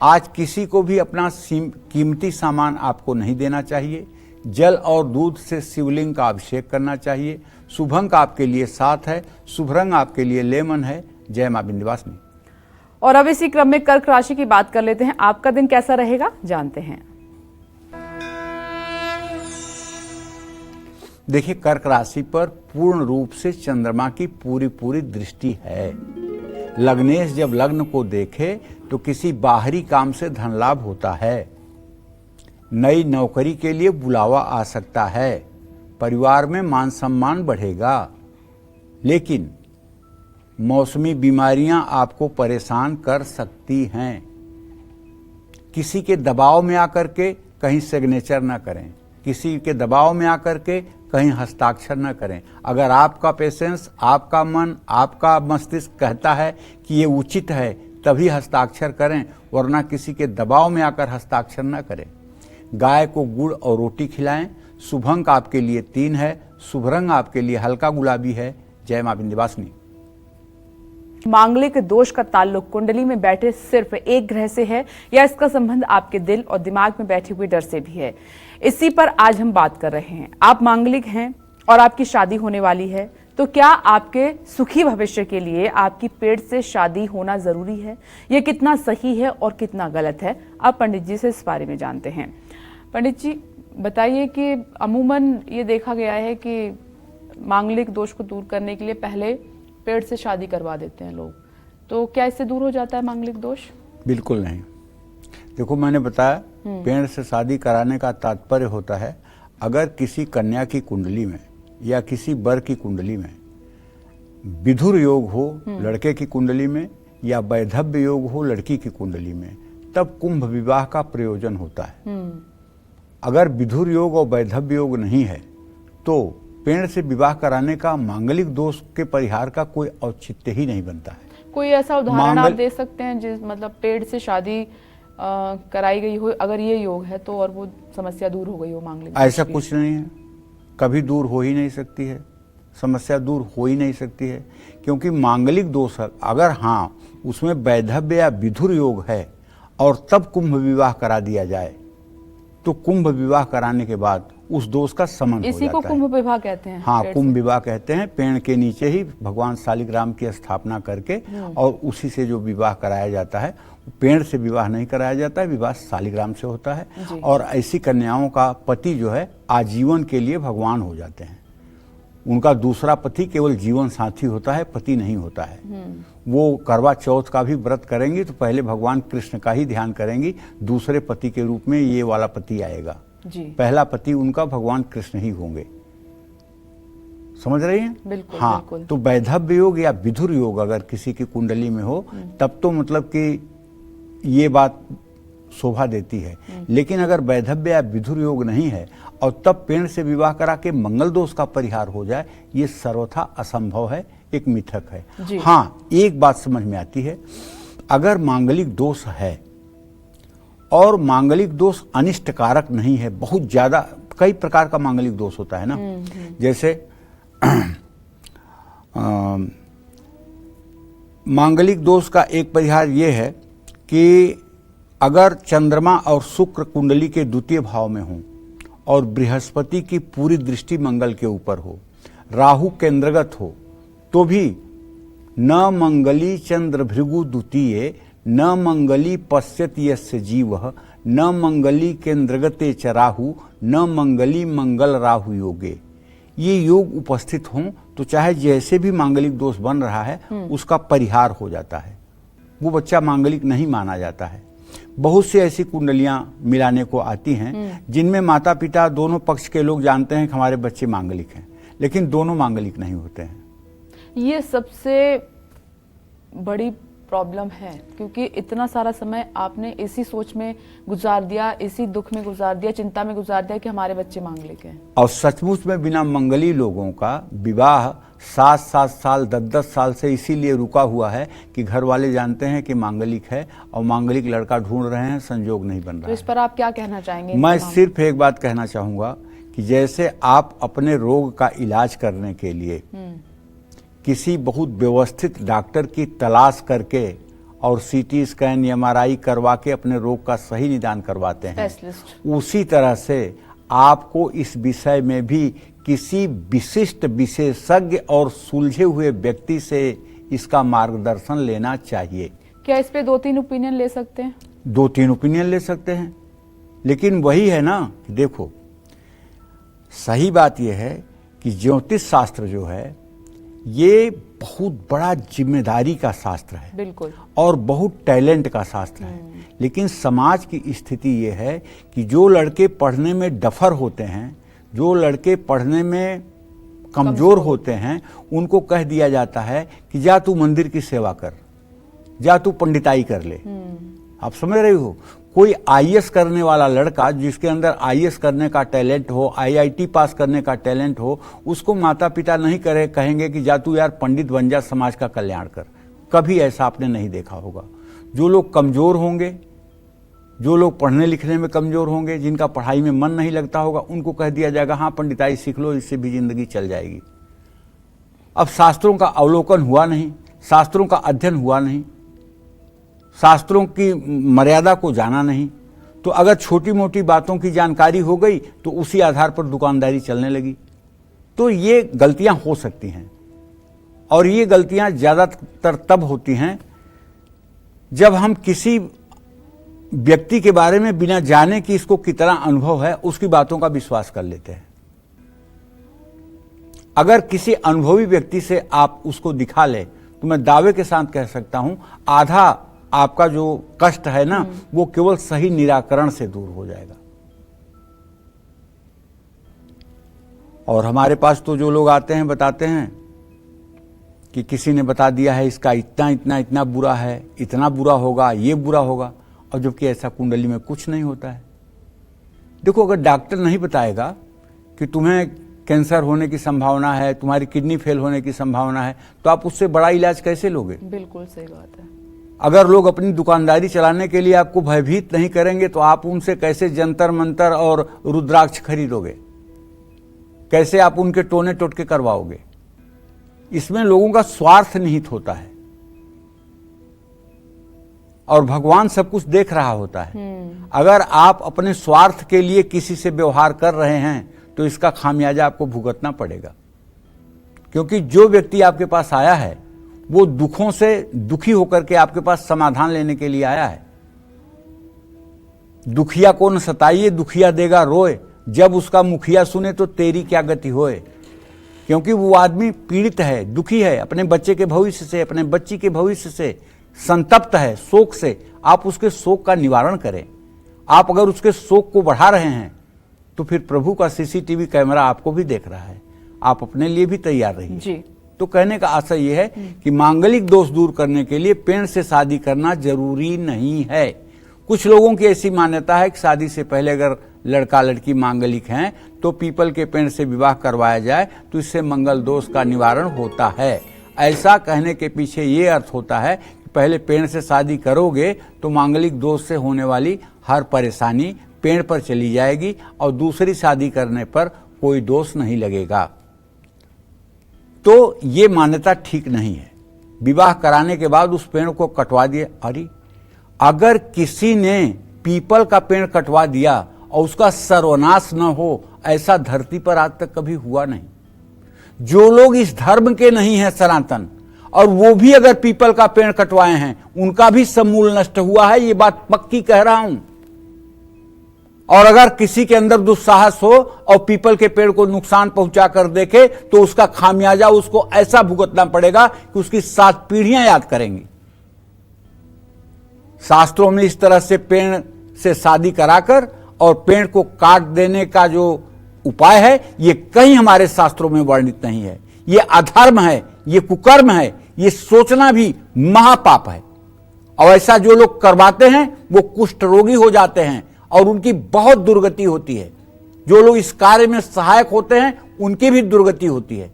आज किसी को भी अपना कीमती सामान आपको नहीं देना चाहिए। जल और दूध से शिवलिंग का अभिषेक करना चाहिए। शुभ अंक आपके लिए 7 है। शुभ रंग आपके लिए लेमन है। जय मां विंध्यवासिनी। और अब इसी क्रम में कर्क राशि की बात कर लेते हैं। आपका दिन कैसा रहेगा, जानते हैं। देखिए, कर्क राशि पर पूर्ण रूप से चंद्रमा की पूरी दृष्टि है। लग्नेश जब लग्न को देखे तो किसी बाहरी काम से धन लाभ होता है। नई नौकरी के लिए बुलावा आ सकता है। परिवार में मान सम्मान बढ़ेगा, लेकिन मौसमी बीमारियां आपको परेशान कर सकती हैं। किसी के दबाव में आकर के कहीं सिग्नेचर न करें, किसी के दबाव में आकर के कहीं हस्ताक्षर न करें। अगर आपका पेशेंस, आपका मन, आपका मस्तिष्क कहता है कि ये उचित है, तभी हस्ताक्षर करें, वरना किसी के दबाव में आकर हस्ताक्षर न करें। गाय को गुड़ और रोटी खिलाएं। शुभ अंक आपके लिए 3 है। शुभ रंग आपके लिए हल्का गुलाबी है। जय मां विंध्यवासिनी। मांगलिक दोष का ताल्लुक कुंडली में बैठे सिर्फ एक ग्रह से है या इसका संबंध आपके दिल और दिमाग में बैठे हुए डर से भी है, इसी पर आज हम बात कर रहे हैं। आप मांगलिक हैं और आपकी शादी होने वाली है, तो क्या आपके सुखी भविष्य के लिए आपकी पेट से शादी होना जरूरी है? यह कितना सही है और कितना गलत है, आप पंडित जी से इस बारे में जानते हैं। पंडित जी बताइए कि अमूमन ये देखा गया है कि मांगलिक दोष को दूर करने के लिए पहले पेट से शादी करवा देते हैं लोग, तो क्या इससे दूर हो जाता है मांगलिक दोष? बिल्कुल नहीं। देखो, मैंने बताया पेड़ से शादी कराने का तात्पर्य होता है अगर किसी कन्या की कुंडली में या किसी वर की कुंडली में विधुर योग हो लड़के की कुंडली में या वैधव्य योग हो लड़की की कुंडली में, तब कुंभ विवाह का प्रयोजन होता है। अगर विधुर योग और वैधव्य योग नहीं है तो पेड़ से विवाह कराने का मांगलिक दोष के परिहार का कोई औचित्य ही नहीं बनता है। कोई ऐसा उदाहरण आप दे सकते हैं जिस मतलब पेड़ से शादी कराई गई हो, अगर ये योग है तो, और वो समस्या दूर हो गई हो मांगलिक? ऐसा कुछ नहीं है, कभी दूर हो ही नहीं सकती है, समस्या दूर हो ही नहीं सकती है, क्योंकि मांगलिक दोष अगर हाँ उसमें वैधव्य या विधुर योग है और तब कुंभ विवाह करा दिया जाए तो कुंभ विवाह कराने के बाद उस दोष का शमन हो जाता है। इसी को कुंभ विवाह कहते हैं? हाँ, कुंभ विवाह कहते हैं। पेड़ के नीचे ही भगवान शालिग्राम की स्थापना करके और उसी से जो विवाह कराया जाता है, पेड़ से विवाह नहीं कराया जाता है, विवाह शालिग्राम से होता है। और ऐसी कन्याओं का पति जो है आजीवन के लिए भगवान हो जाते हैं। उनका दूसरा पति केवल जीवन साथी होता है, पति नहीं होता है। वो करवा चौथ का भी व्रत करेंगी तो पहले भगवान कृष्ण का ही ध्यान करेंगी, दूसरे पति के रूप में ये वाला पति आएगा जी। पहला पति उनका भगवान कृष्ण ही होंगे। समझ रही हैं? बिल्कुल, हाँ बिल्कुल। तो वैधव्य योग या विधुर योग अगर किसी की कुंडली में हो तब तो मतलब कि ये बात शोभा देती है। लेकिन अगर वैधव्य या विधुर योग नहीं है और तब पेड़ से विवाह करा के मंगल दोष का परिहार हो जाए, ये सर्वथा असंभव है, एक मिथक है। हाँ, एक बात समझ में आती है, अगर मांगलिक दोष है और मांगलिक दोष अनिष्ट कारक नहीं है, बहुत ज्यादा कई प्रकार का मांगलिक दोष होता है ना, जैसे मांगलिक दोष का एक परिहार ये है कि अगर चंद्रमा और शुक्र कुंडली के द्वितीय भाव में हो और बृहस्पति की पूरी दृष्टि मंगल के ऊपर हो, राहु केंद्रगत हो, तो भी न मंगली चंद्र भृगु द्वितीय न मंगली पश्यत यस्य जीवः न मंगली केंद्रगते च राहु न मंगली मंगल राहु योगे। ये योग उपस्थित हों तो चाहे जैसे भी मांगलिक दोष बन रहा है उसका परिहार हो जाता है, वो बच्चा मांगलिक नहीं माना जाता है। बहुत सी ऐसी कुंडलियां मिलाने को आती हैं जिनमें माता पिता दोनों पक्ष के लोग जानते हैं कि हमारे बच्चे मांगलिक हैं, लेकिन दोनों मांगलिक नहीं होते हैं। ये सबसे बड़ी प्रॉब्लम है, क्योंकि इतना सारा समय आपने इसी सोच में गुजार दिया, इसी दुख में गुजार दिया, चिंता में गुजार दिया कि हमारे बच्चे मांगलिक हैं। और सचमुच में बिना मंगली लोगों का विवाह 7-7 साल 10-10 साल से इसीलिए रुका हुआ है कि घर वाले जानते हैं कि मांगलिक है और मांगलिक लड़का ढूंढ रहे हैं, संजोग नहीं बन रहा। तो इस पर आप क्या कहना चाहेंगे? मैं सिर्फ एक बात कहना चाहूंगा कि जैसे आप अपने रोग का इलाज करने के लिए किसी बहुत व्यवस्थित डॉक्टर की तलाश करके और सीटी स्कैन एमआरआई करवा के अपने रोग का सही निदान करवाते हैं, उसी तरह से आपको इस विषय में भी किसी विशिष्ट विशेषज्ञ और सुलझे हुए व्यक्ति से इसका मार्गदर्शन लेना चाहिए। क्या इस पे 2-3 ओपिनियन ले सकते हैं? 2-3 ओपिनियन ले सकते हैं, लेकिन वही है ना, देखो सही बात यह है कि ज्योतिष शास्त्र जो है ये बहुत बड़ा जिम्मेदारी का शास्त्र है, बिल्कुल, और बहुत टैलेंट का शास्त्र है। लेकिन समाज की स्थिति ये है कि जो लड़के पढ़ने में डफर होते हैं, जो लड़के पढ़ने में कमजोर होते हैं, उनको कह दिया जाता है कि जा तू मंदिर की सेवा कर, जा तू पंडिताई कर ले। आप समझ रहे हो? कोई आईएएस करने वाला लड़का जिसके अंदर आईएएस करने का टैलेंट हो, आईआईटी पास करने का टैलेंट हो, उसको माता पिता नहीं कहेंगे कि जा तू यार पंडित बन जा, समाज का कल्याण कर। कभी ऐसा आपने नहीं देखा होगा। जो लोग कमजोर होंगे, जो लोग पढ़ने लिखने में कमजोर होंगे, जिनका पढ़ाई में मन नहीं लगता होगा, उनको कह दिया जाएगा हाँ पंडिताई सीख लो, इससे भी जिंदगी चल जाएगी। अब शास्त्रों का अवलोकन हुआ नहीं, शास्त्रों का अध्ययन हुआ नहीं, शास्त्रों की मर्यादा को जाना नहीं, तो अगर छोटी मोटी बातों की जानकारी हो गई तो उसी आधार पर दुकानदारी चलने लगी। तो ये गलतियां हो सकती हैं, और ये गलतियां ज़्यादातर तब होती हैं जब हम किसी व्यक्ति के बारे में बिना जाने कि इसको कितना अनुभव है उसकी बातों का विश्वास कर लेते हैं। अगर किसी अनुभवी व्यक्ति से आप उसको दिखा ले तो मैं दावे के साथ कह सकता हूं आधा आपका जो कष्ट है ना वो केवल सही निराकरण से दूर हो जाएगा। और हमारे पास तो जो लोग आते हैं बताते हैं कि किसी ने बता दिया है इसका इतना इतना इतना बुरा है, इतना बुरा होगा, ये बुरा होगा, और जबकि ऐसा कुंडली में कुछ नहीं होता है। देखो, अगर डॉक्टर नहीं बताएगा कि तुम्हें कैंसर होने की संभावना है, तुम्हारी किडनी फेल होने की संभावना है, तो आप उससे बड़ा इलाज कैसे लोगे? बिल्कुल सही बात है। अगर लोग अपनी दुकानदारी चलाने के लिए आपको भयभीत नहीं करेंगे तो आप उनसे कैसे जंतर मंतर और रुद्राक्ष खरीदोगे? कैसे आप उनके टोने टोटके करवाओगे? इसमें लोगों का स्वार्थ निहित होता है और भगवान सब कुछ देख रहा होता है। अगर आप अपने स्वार्थ के लिए किसी से व्यवहार कर रहे हैं तो इसका खामियाजा आपको भुगतना पड़ेगा, क्योंकि जो व्यक्ति आपके पास आया है वो दुखों से दुखी होकर के आपके पास समाधान लेने के लिए आया है। दुखिया को न सताइए, दुखिया देगा रोए, जब उसका मुखिया सुने तो तेरी क्या गति होए। क्योंकि वो आदमी पीड़ित है, दुखी है, अपने बच्चे के भविष्य से, अपने बच्ची के भविष्य से संतप्त है, शोक से। आप उसके शोक का निवारण करें। आप अगर उसके शोक को बढ़ा रहे हैं तो फिर प्रभु का सीसीटीवी कैमरा आपको भी देख रहा है, आप अपने लिए भी तैयार रहिए जी। तो कहने का आशय यह है कि मांगलिक दोष दूर करने के लिए पेड़ से शादी करना जरूरी नहीं है। कुछ लोगों की ऐसी मान्यता है कि शादी से पहले अगर लड़का लड़की मांगलिक हैं तो पीपल के पेड़ से विवाह करवाया जाए तो इससे मंगल दोष का निवारण होता है। ऐसा कहने के पीछे ये अर्थ होता है कि पहले पेड़ से शादी करोगे तो मांगलिक दोष से होने वाली हर परेशानी पेड़ पर चली जाएगी और दूसरी शादी करने पर कोई दोष नहीं लगेगा। तो ये मान्यता ठीक नहीं है। विवाह कराने के बाद उस पेड़ को कटवा दिए। अरे अगर किसी ने पीपल का पेड़ कटवा दिया और उसका सर्वनाश न हो, ऐसा धरती पर आज तक कभी हुआ नहीं। जो लोग इस धर्म के नहीं हैं सनातन, और वो भी अगर पीपल का पेड़ कटवाए हैं, उनका भी समूल नष्ट हुआ है, ये बात पक्की कह रहा हूं। और अगर किसी के अंदर दुस्साहस हो और पीपल के पेड़ को नुकसान पहुंचा कर देखे तो उसका खामियाजा उसको ऐसा भुगतना पड़ेगा कि उसकी 7 पीढ़ियां याद करेंगी। शास्त्रों में इस तरह से पेड़ से शादी कराकर और पेड़ को काट देने का जो उपाय है, ये कहीं हमारे शास्त्रों में वर्णित नहीं है। ये अधर्म है, ये कुकर्म है, ये सोचना भी महापाप है। और ऐसा जो लोग करवाते हैं वो कुष्ठ रोगी हो जाते हैं और उनकी बहुत दुर्गति होती है। जो लोग इस कार्य में सहायक होते हैं उनकी भी दुर्गति होती है।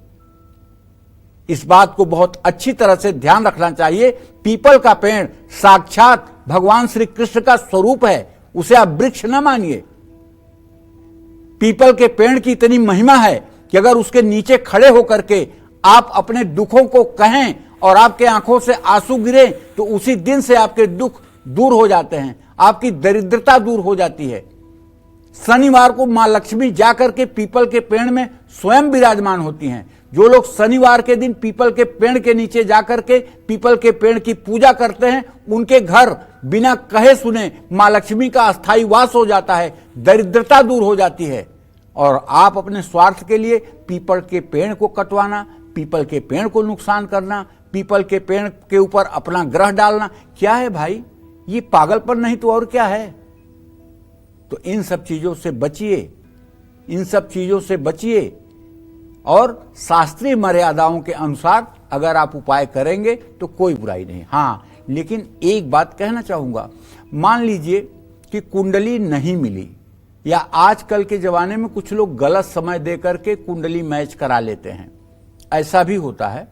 इस बात को बहुत अच्छी तरह से ध्यान रखना चाहिए। पीपल का पेड़ साक्षात भगवान श्री कृष्ण का स्वरूप है, उसे आप वृक्ष न मानिए। पीपल के पेड़ की इतनी महिमा है कि अगर उसके नीचे खड़े होकर के आप अपने दुखों को कहें और आपके आंखों से आंसू गिरे तो उसी दिन से आपके दुख दूर हो जाते हैं, आपकी दरिद्रता दूर हो जाती है। शनिवार को मां लक्ष्मी जाकर के पीपल के पेड़ में स्वयं विराजमान होती हैं। जो लोग शनिवार के दिन पीपल के पेड़ के नीचे जाकर के पीपल के पेड़ की पूजा करते हैं, उनके घर बिना कहे सुने मां लक्ष्मी का अस्थायी वास हो जाता है, दरिद्रता दूर हो जाती है। और आप अपने स्वार्थ के लिए पीपल के पेड़ को कटवाना, पीपल के पेड़ को नुकसान करना, पीपल के पेड़ के ऊपर अपना ग्रह डालना, क्या है भाई? ये पागलपन नहीं तो और क्या है? तो इन सब चीजों से बचिए, इन सब चीजों से बचिए और शास्त्रीय मर्यादाओं के अनुसार अगर आप उपाय करेंगे तो कोई बुराई नहीं। हाँ, लेकिन एक बात कहना चाहूंगा, मान लीजिए कि कुंडली नहीं मिली, या आजकल के जमाने में कुछ लोग गलत समय दे करके कुंडली मैच करा लेते हैं। ऐसा भी होता है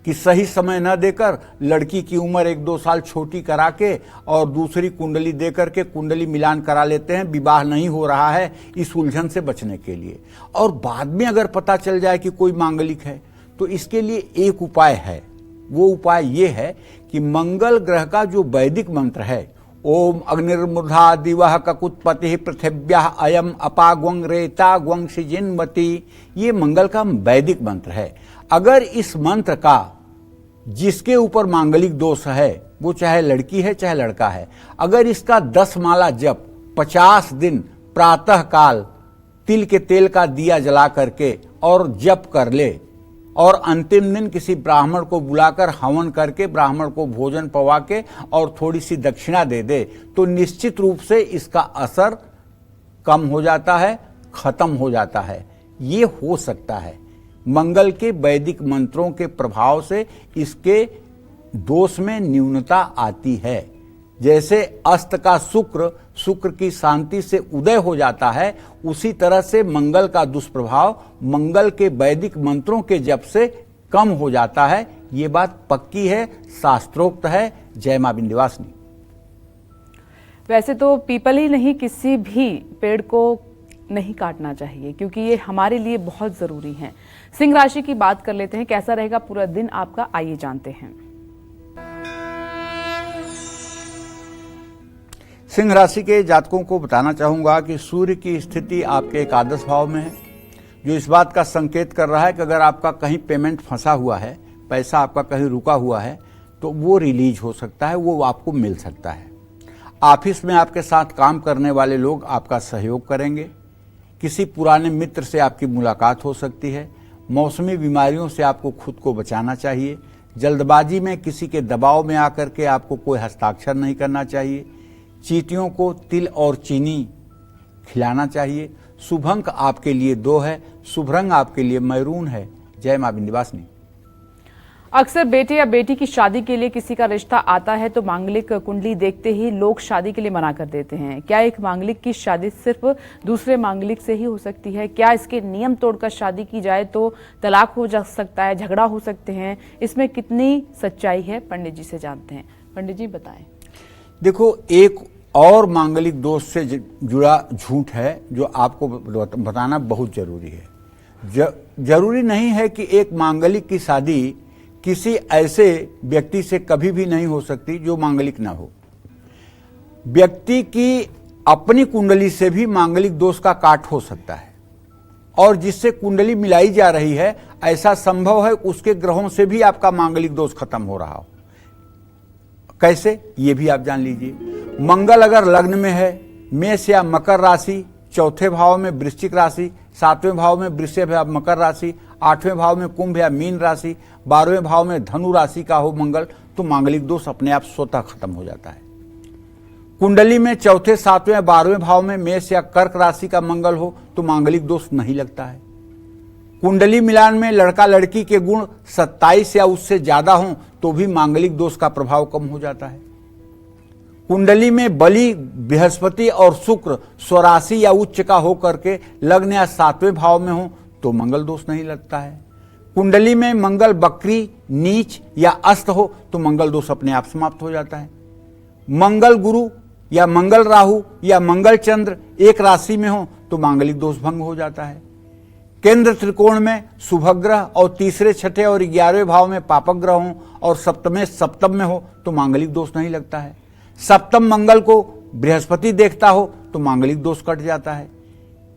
कि सही समय न देकर लड़की की उम्र 1-2 साल छोटी करा के और दूसरी कुंडली देकर के कुंडली मिलान करा लेते हैं। विवाह नहीं हो रहा है इस उलझन से बचने के लिए। और बाद में अगर पता चल जाए कि कोई मांगलिक है तो इसके लिए एक उपाय है। वो उपाय ये है कि मंगल ग्रह का जो वैदिक मंत्र है, ओम अग्निर्मूर्धा दिवः ककुत्पति पृथिव्या अयम अपाग्वं रेता ग्वं सिजिन्वती, ये मंगल का वैदिक मंत्र है। अगर इस मंत्र का जिसके ऊपर मांगलिक दोष है, वो चाहे लड़की है चाहे लड़का है, अगर इसका 10 माला जप 50 दिन प्रातः काल तिल के तेल का दिया जला करके और जप कर ले, और अंतिम दिन किसी ब्राह्मण को बुलाकर हवन करके ब्राह्मण को भोजन पवा के और थोड़ी सी दक्षिणा दे दे, तो निश्चित रूप से इसका असर कम हो जाता है, खत्म हो जाता है। ये हो सकता है मंगल के वैदिक मंत्रों के प्रभाव से इसके दोष में न्यूनता आती है। जैसे अस्त का शुक्र की शांति से उदय हो जाता है, उसी तरह से मंगल का दुष्प्रभाव मंगल के वैदिक मंत्रों के जप से कम हो जाता है। ये बात पक्की है, शास्त्रोक्त है। जय मां विंध्यवासिनी। वैसे तो पीपल ही नहीं, किसी भी पेड़ को नहीं काटना चाहिए, क्योंकि ये हमारे लिए बहुत जरूरी है। सिंह राशि की बात कर लेते हैं, कैसा रहेगा पूरा दिन आपका, आइए जानते हैं। सिंह राशि के जातकों को बताना चाहूंगा कि सूर्य की स्थिति आपके एकादश भाव में है, जो इस बात का संकेत कर रहा है कि अगर आपका कहीं पेमेंट फंसा हुआ है, पैसा आपका कहीं रुका हुआ है, तो वो रिलीज हो सकता है, वो आपको मिल सकता है। ऑफिस में आपके साथ काम करने वाले लोग आपका सहयोग करेंगे। किसी पुराने मित्र से आपकी मुलाकात हो सकती है। मौसमी बीमारियों से आपको खुद को बचाना चाहिए। जल्दबाजी में किसी के दबाव में आकर के आपको कोई हस्ताक्षर नहीं करना चाहिए। चींटियों को तिल और चीनी खिलाना चाहिए। शुभ अंक आपके लिए 2 है, शुभ रंग आपके लिए मैरून है। जय मां विंध्यवासिनी। अक्सर बेटे या बेटी की शादी के लिए किसी का रिश्ता आता है तो मांगलिक कुंडली देखते ही लोग शादी के लिए मना कर देते हैं। क्या एक मांगलिक की शादी सिर्फ दूसरे मांगलिक से ही हो सकती है? क्या इसके नियम तोड़कर शादी की जाए तो तलाक हो जा सकता है, झगड़ा हो सकते हैं? इसमें कितनी सच्चाई है, पंडित जी से जानते हैं। पंडित जी बताएं। देखो, एक और मांगलिक दोष से जुड़ा झूठ है जो आपको बताना बहुत जरूरी है। जरूरी नहीं है कि एक मांगलिक की शादी किसी ऐसे व्यक्ति से कभी भी नहीं हो सकती जो मांगलिक ना हो। व्यक्ति की अपनी कुंडली से भी मांगलिक दोष का काट हो सकता है, और जिससे कुंडली मिलाई जा रही है ऐसा संभव है उसके ग्रहों से भी आपका मांगलिक दोष खत्म हो रहा हो। कैसे, ये भी आप जान लीजिए। मंगल अगर लग्न में है, मेष या मकर राशि, चौथे भाव में वृश्चिक राशि, 7वें भाव में वृषभ या मकर राशि, 8वें भाव में कुंभ या मीन राशि, 12वें भाव में धनु राशि का हो मंगल, तो मांगलिक दोष अपने आप स्वतः खत्म हो जाता है। कुंडली में चौथे, 7वें, 12वें भाव में मेष या कर्क राशि का मंगल हो तो मांगलिक दोष नहीं लगता है। कुंडली मिलान में लड़का लड़की के गुण 27 या उससे ज्यादा हों तो भी मांगलिक दोष का प्रभाव कम हो जाता है। कुंडली में बलि, बृहस्पति और शुक्र स्वराशि या उच्च का होकर के लग्न या 7वें भाव में हो तो मंगल दोष नहीं लगता है। कुंडली में मंगल बकरी, नीच या अस्त हो तो मंगल दोष अपने आप समाप्त हो जाता है। मंगल गुरु या मंगल राहु या मंगल चंद्र एक राशि में हो तो मांगलिक दोष भंग हो जाता है। केंद्र त्रिकोण में शुभ ग्रह और तीसरे, छठे और 11वें भाव में पापक ग्रह हो और सप्तम में हो तो मांगलिक दोष नहीं लगता है। सप्तम मंगल को बृहस्पति देखता हो तो मांगलिक दोष कट जाता है।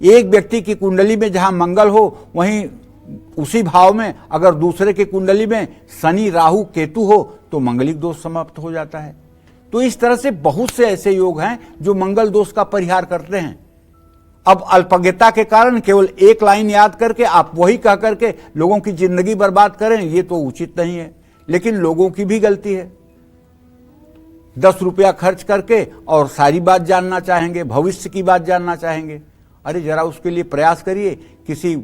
एक व्यक्ति की कुंडली में जहां मंगल हो वहीं उसी भाव में अगर दूसरे की कुंडली में शनि, राहु, केतु हो तो मांगलिक दोष समाप्त हो जाता है। तो इस तरह से बहुत से ऐसे योग हैं जो मंगल दोष का परिहार करते हैं। अब अल्पज्ञता के कारण केवल एक लाइन याद करके आप वही कह करके लोगों की जिंदगी बर्बाद करें, ये तो उचित नहीं है। लेकिन लोगों की भी गलती है। 10 रुपया खर्च करके और सारी बात जानना चाहेंगे, भविष्य की बात जानना चाहेंगे। अरे जरा उसके लिए प्रयास करिए, किसी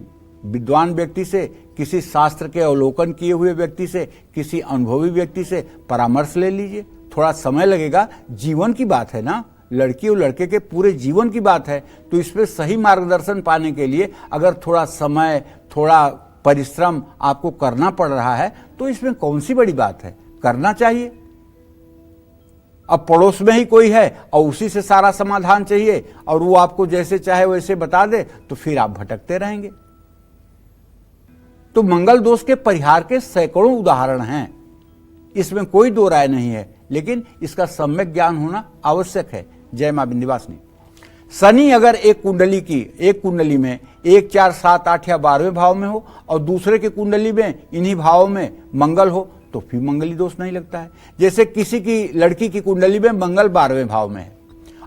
विद्वान व्यक्ति से, किसी शास्त्र के अवलोकन किए हुए व्यक्ति से, किसी अनुभवी व्यक्ति से परामर्श ले लीजिए। थोड़ा समय लगेगा, जीवन की बात है ना, लड़की और लड़के के पूरे जीवन की बात है। तो इस पर सही मार्गदर्शन पाने के लिए अगर थोड़ा समय, थोड़ा परिश्रम आपको करना पड़ रहा है तो इसमें कौन सी बड़ी बात है, करना चाहिए। अब पड़ोस में ही कोई है और उसी से सारा समाधान चाहिए और वो आपको जैसे चाहे वैसे बता दे तो फिर आप भटकते रहेंगे। तो मंगल दोष के परिहार के सैकड़ों उदाहरण हैं। इसमें कोई दो राय नहीं है, लेकिन इसका सम्यक ज्ञान होना आवश्यक है। जय मां विंध्यवासिनी। शनि अगर एक कुंडली में 1, 4, 7, 8 या 12वें भाव में हो और दूसरे की कुंडली में इन्हीं भावों में मंगल हो तो फिर मंगली दोष नहीं लगता है। जैसे किसी की लड़की की कुंडली में मंगल 12वें भाव में है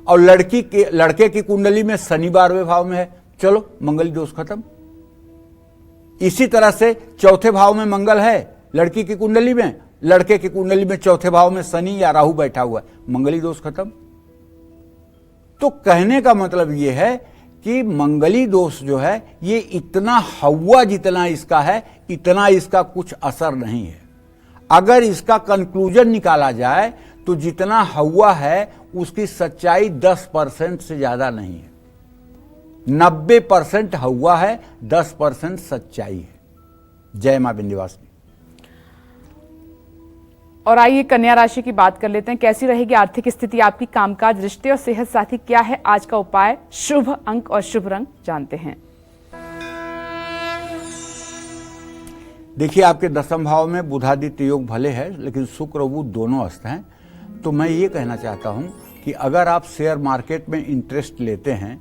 और लड़के की कुंडली में शनि 12वें भाव में है, चलो मंगली दोष खत्म। इसी तरह से चौथे भाव में मंगल है लड़की की कुंडली में, लड़के की कुंडली में चौथे भाव में शनि या राहु बैठा हुआ है, मंगली दोष खत्म। तो कहने का मतलब यह है कि मंगली दोष जो है ये इतना हवा जितना इसका है, इतना इसका कुछ असर नहीं है। अगर इसका कंक्लूजन निकाला जाए तो जितना हवा है उसकी सच्चाई 10% से ज्यादा नहीं है। 90% हवा है, 10% सच्चाई है। जय मां विंध्यवासिनी। और आइए कन्या राशि की बात कर लेते हैं। कैसी रहेगी आर्थिक स्थिति आपकी, कामकाज, रिश्ते और सेहत साथी क्या है आज का उपाय, शुभ अंक और शुभ रंग जानते हैं। देखिए, आपके 10वें भाव में बुधादित्य योग भले है, लेकिन शुक्र और बुध दोनों अस्त हैं। तो मैं ये कहना चाहता हूं कि अगर आप शेयर मार्केट में इंटरेस्ट लेते हैं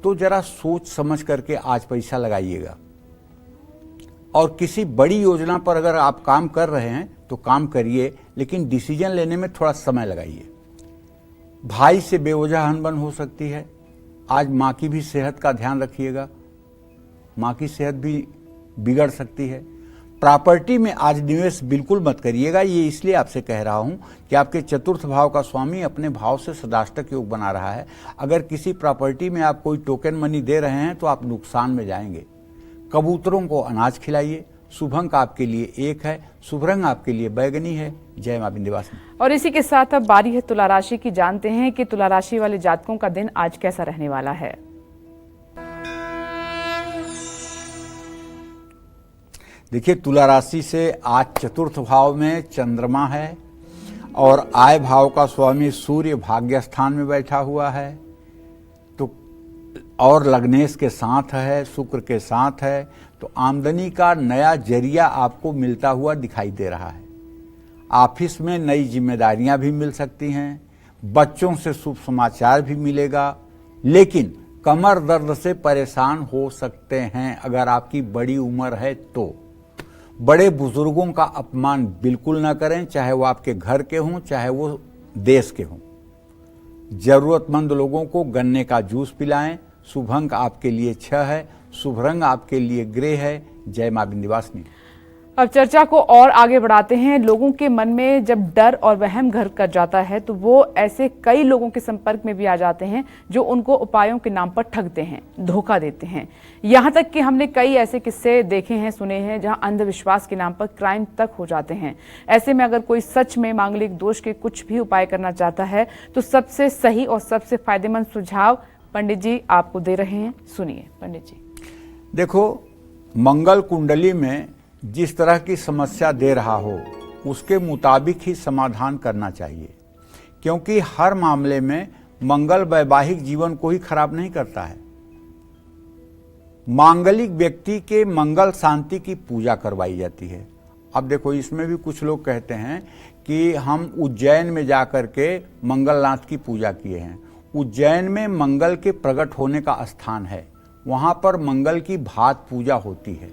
तो जरा सोच समझ करके आज पैसा लगाइएगा। और किसी बड़ी योजना पर अगर आप काम कर रहे हैं तो काम करिए, लेकिन डिसीजन लेने में थोड़ा समय लगाइए। भाई से बेवजह अनबन हो सकती है। आज माँ की भी सेहत का ध्यान रखिएगा, माँ की सेहत भी बिगड़ सकती है। प्रॉपर्टी में आज निवेश बिल्कुल मत करिएगा। ये इसलिए आपसे कह रहा हूं कि आपके चतुर्थ भाव का स्वामी अपने भाव से सदाष्टक योग बना रहा है। अगर किसी प्रॉपर्टी में आप कोई टोकन मनी दे रहे हैं तो आप नुकसान में जाएंगे। कबूतरों को अनाज खिलाइए। शुभ अंक आपके लिए 1 है, शुभ रंग आपके लिए बैगनी है। जय मां विंध्यवासिनी। और इसी के साथ अब बारी है तुला राशि की। जानते हैं कि तुला राशि वाले जातकों का दिन आज कैसा रहने वाला है। देखिए, तुला राशि से आज चतुर्थ भाव में चंद्रमा है और आय भाव का स्वामी सूर्य भाग्य स्थान में बैठा हुआ है। तो और लग्नेश के साथ है, शुक्र के साथ है, तो आमदनी का नया जरिया आपको मिलता हुआ दिखाई दे रहा है। ऑफिस में नई जिम्मेदारियां भी मिल सकती हैं, बच्चों से शुभ समाचार भी मिलेगा, लेकिन कमर दर्द से परेशान हो सकते हैं। अगर आपकी बड़ी उम्र है तो बड़े बुजुर्गों का अपमान बिल्कुल ना करें, चाहे वो आपके घर के हों, चाहे वो देश के हों। जरूरतमंद लोगों को गन्ने का जूस पिलाएं। शुभ अंक आपके लिए 6 है, शुभ रंग आपके लिए ग्रे है। जय मां विंध्यवासिनी। अब चर्चा को और आगे बढ़ाते हैं। लोगों के मन में जब डर और वहम घर कर जाता है तो वो ऐसे कई लोगों के संपर्क में भी आ जाते हैं जो उनको उपायों के नाम पर ठगते हैं, धोखा देते हैं। यहाँ तक कि हमने कई ऐसे किस्से देखे हैं, सुने हैं, जहाँ अंधविश्वास के नाम पर क्राइम तक हो जाते हैं। ऐसे में अगर कोई सच में मांगलिक दोष के कुछ भी उपाय करना चाहता है तो सबसे सही और सबसे फायदेमंद सुझाव पंडित जी आपको दे रहे हैं। सुनिए पंडित जी। देखो, मंगल कुंडली में जिस तरह की समस्या दे रहा हो उसके मुताबिक ही समाधान करना चाहिए, क्योंकि हर मामले में मंगल वैवाहिक जीवन को ही खराब नहीं करता है। मांगलिक व्यक्ति के मंगल शांति की पूजा करवाई जाती है। अब देखो, इसमें भी कुछ लोग कहते हैं कि हम उज्जैन में जाकर के मंगलनाथ की पूजा किए हैं। उज्जैन में मंगल के प्रकट होने का स्थान है, वहां पर मंगल की भात पूजा होती है।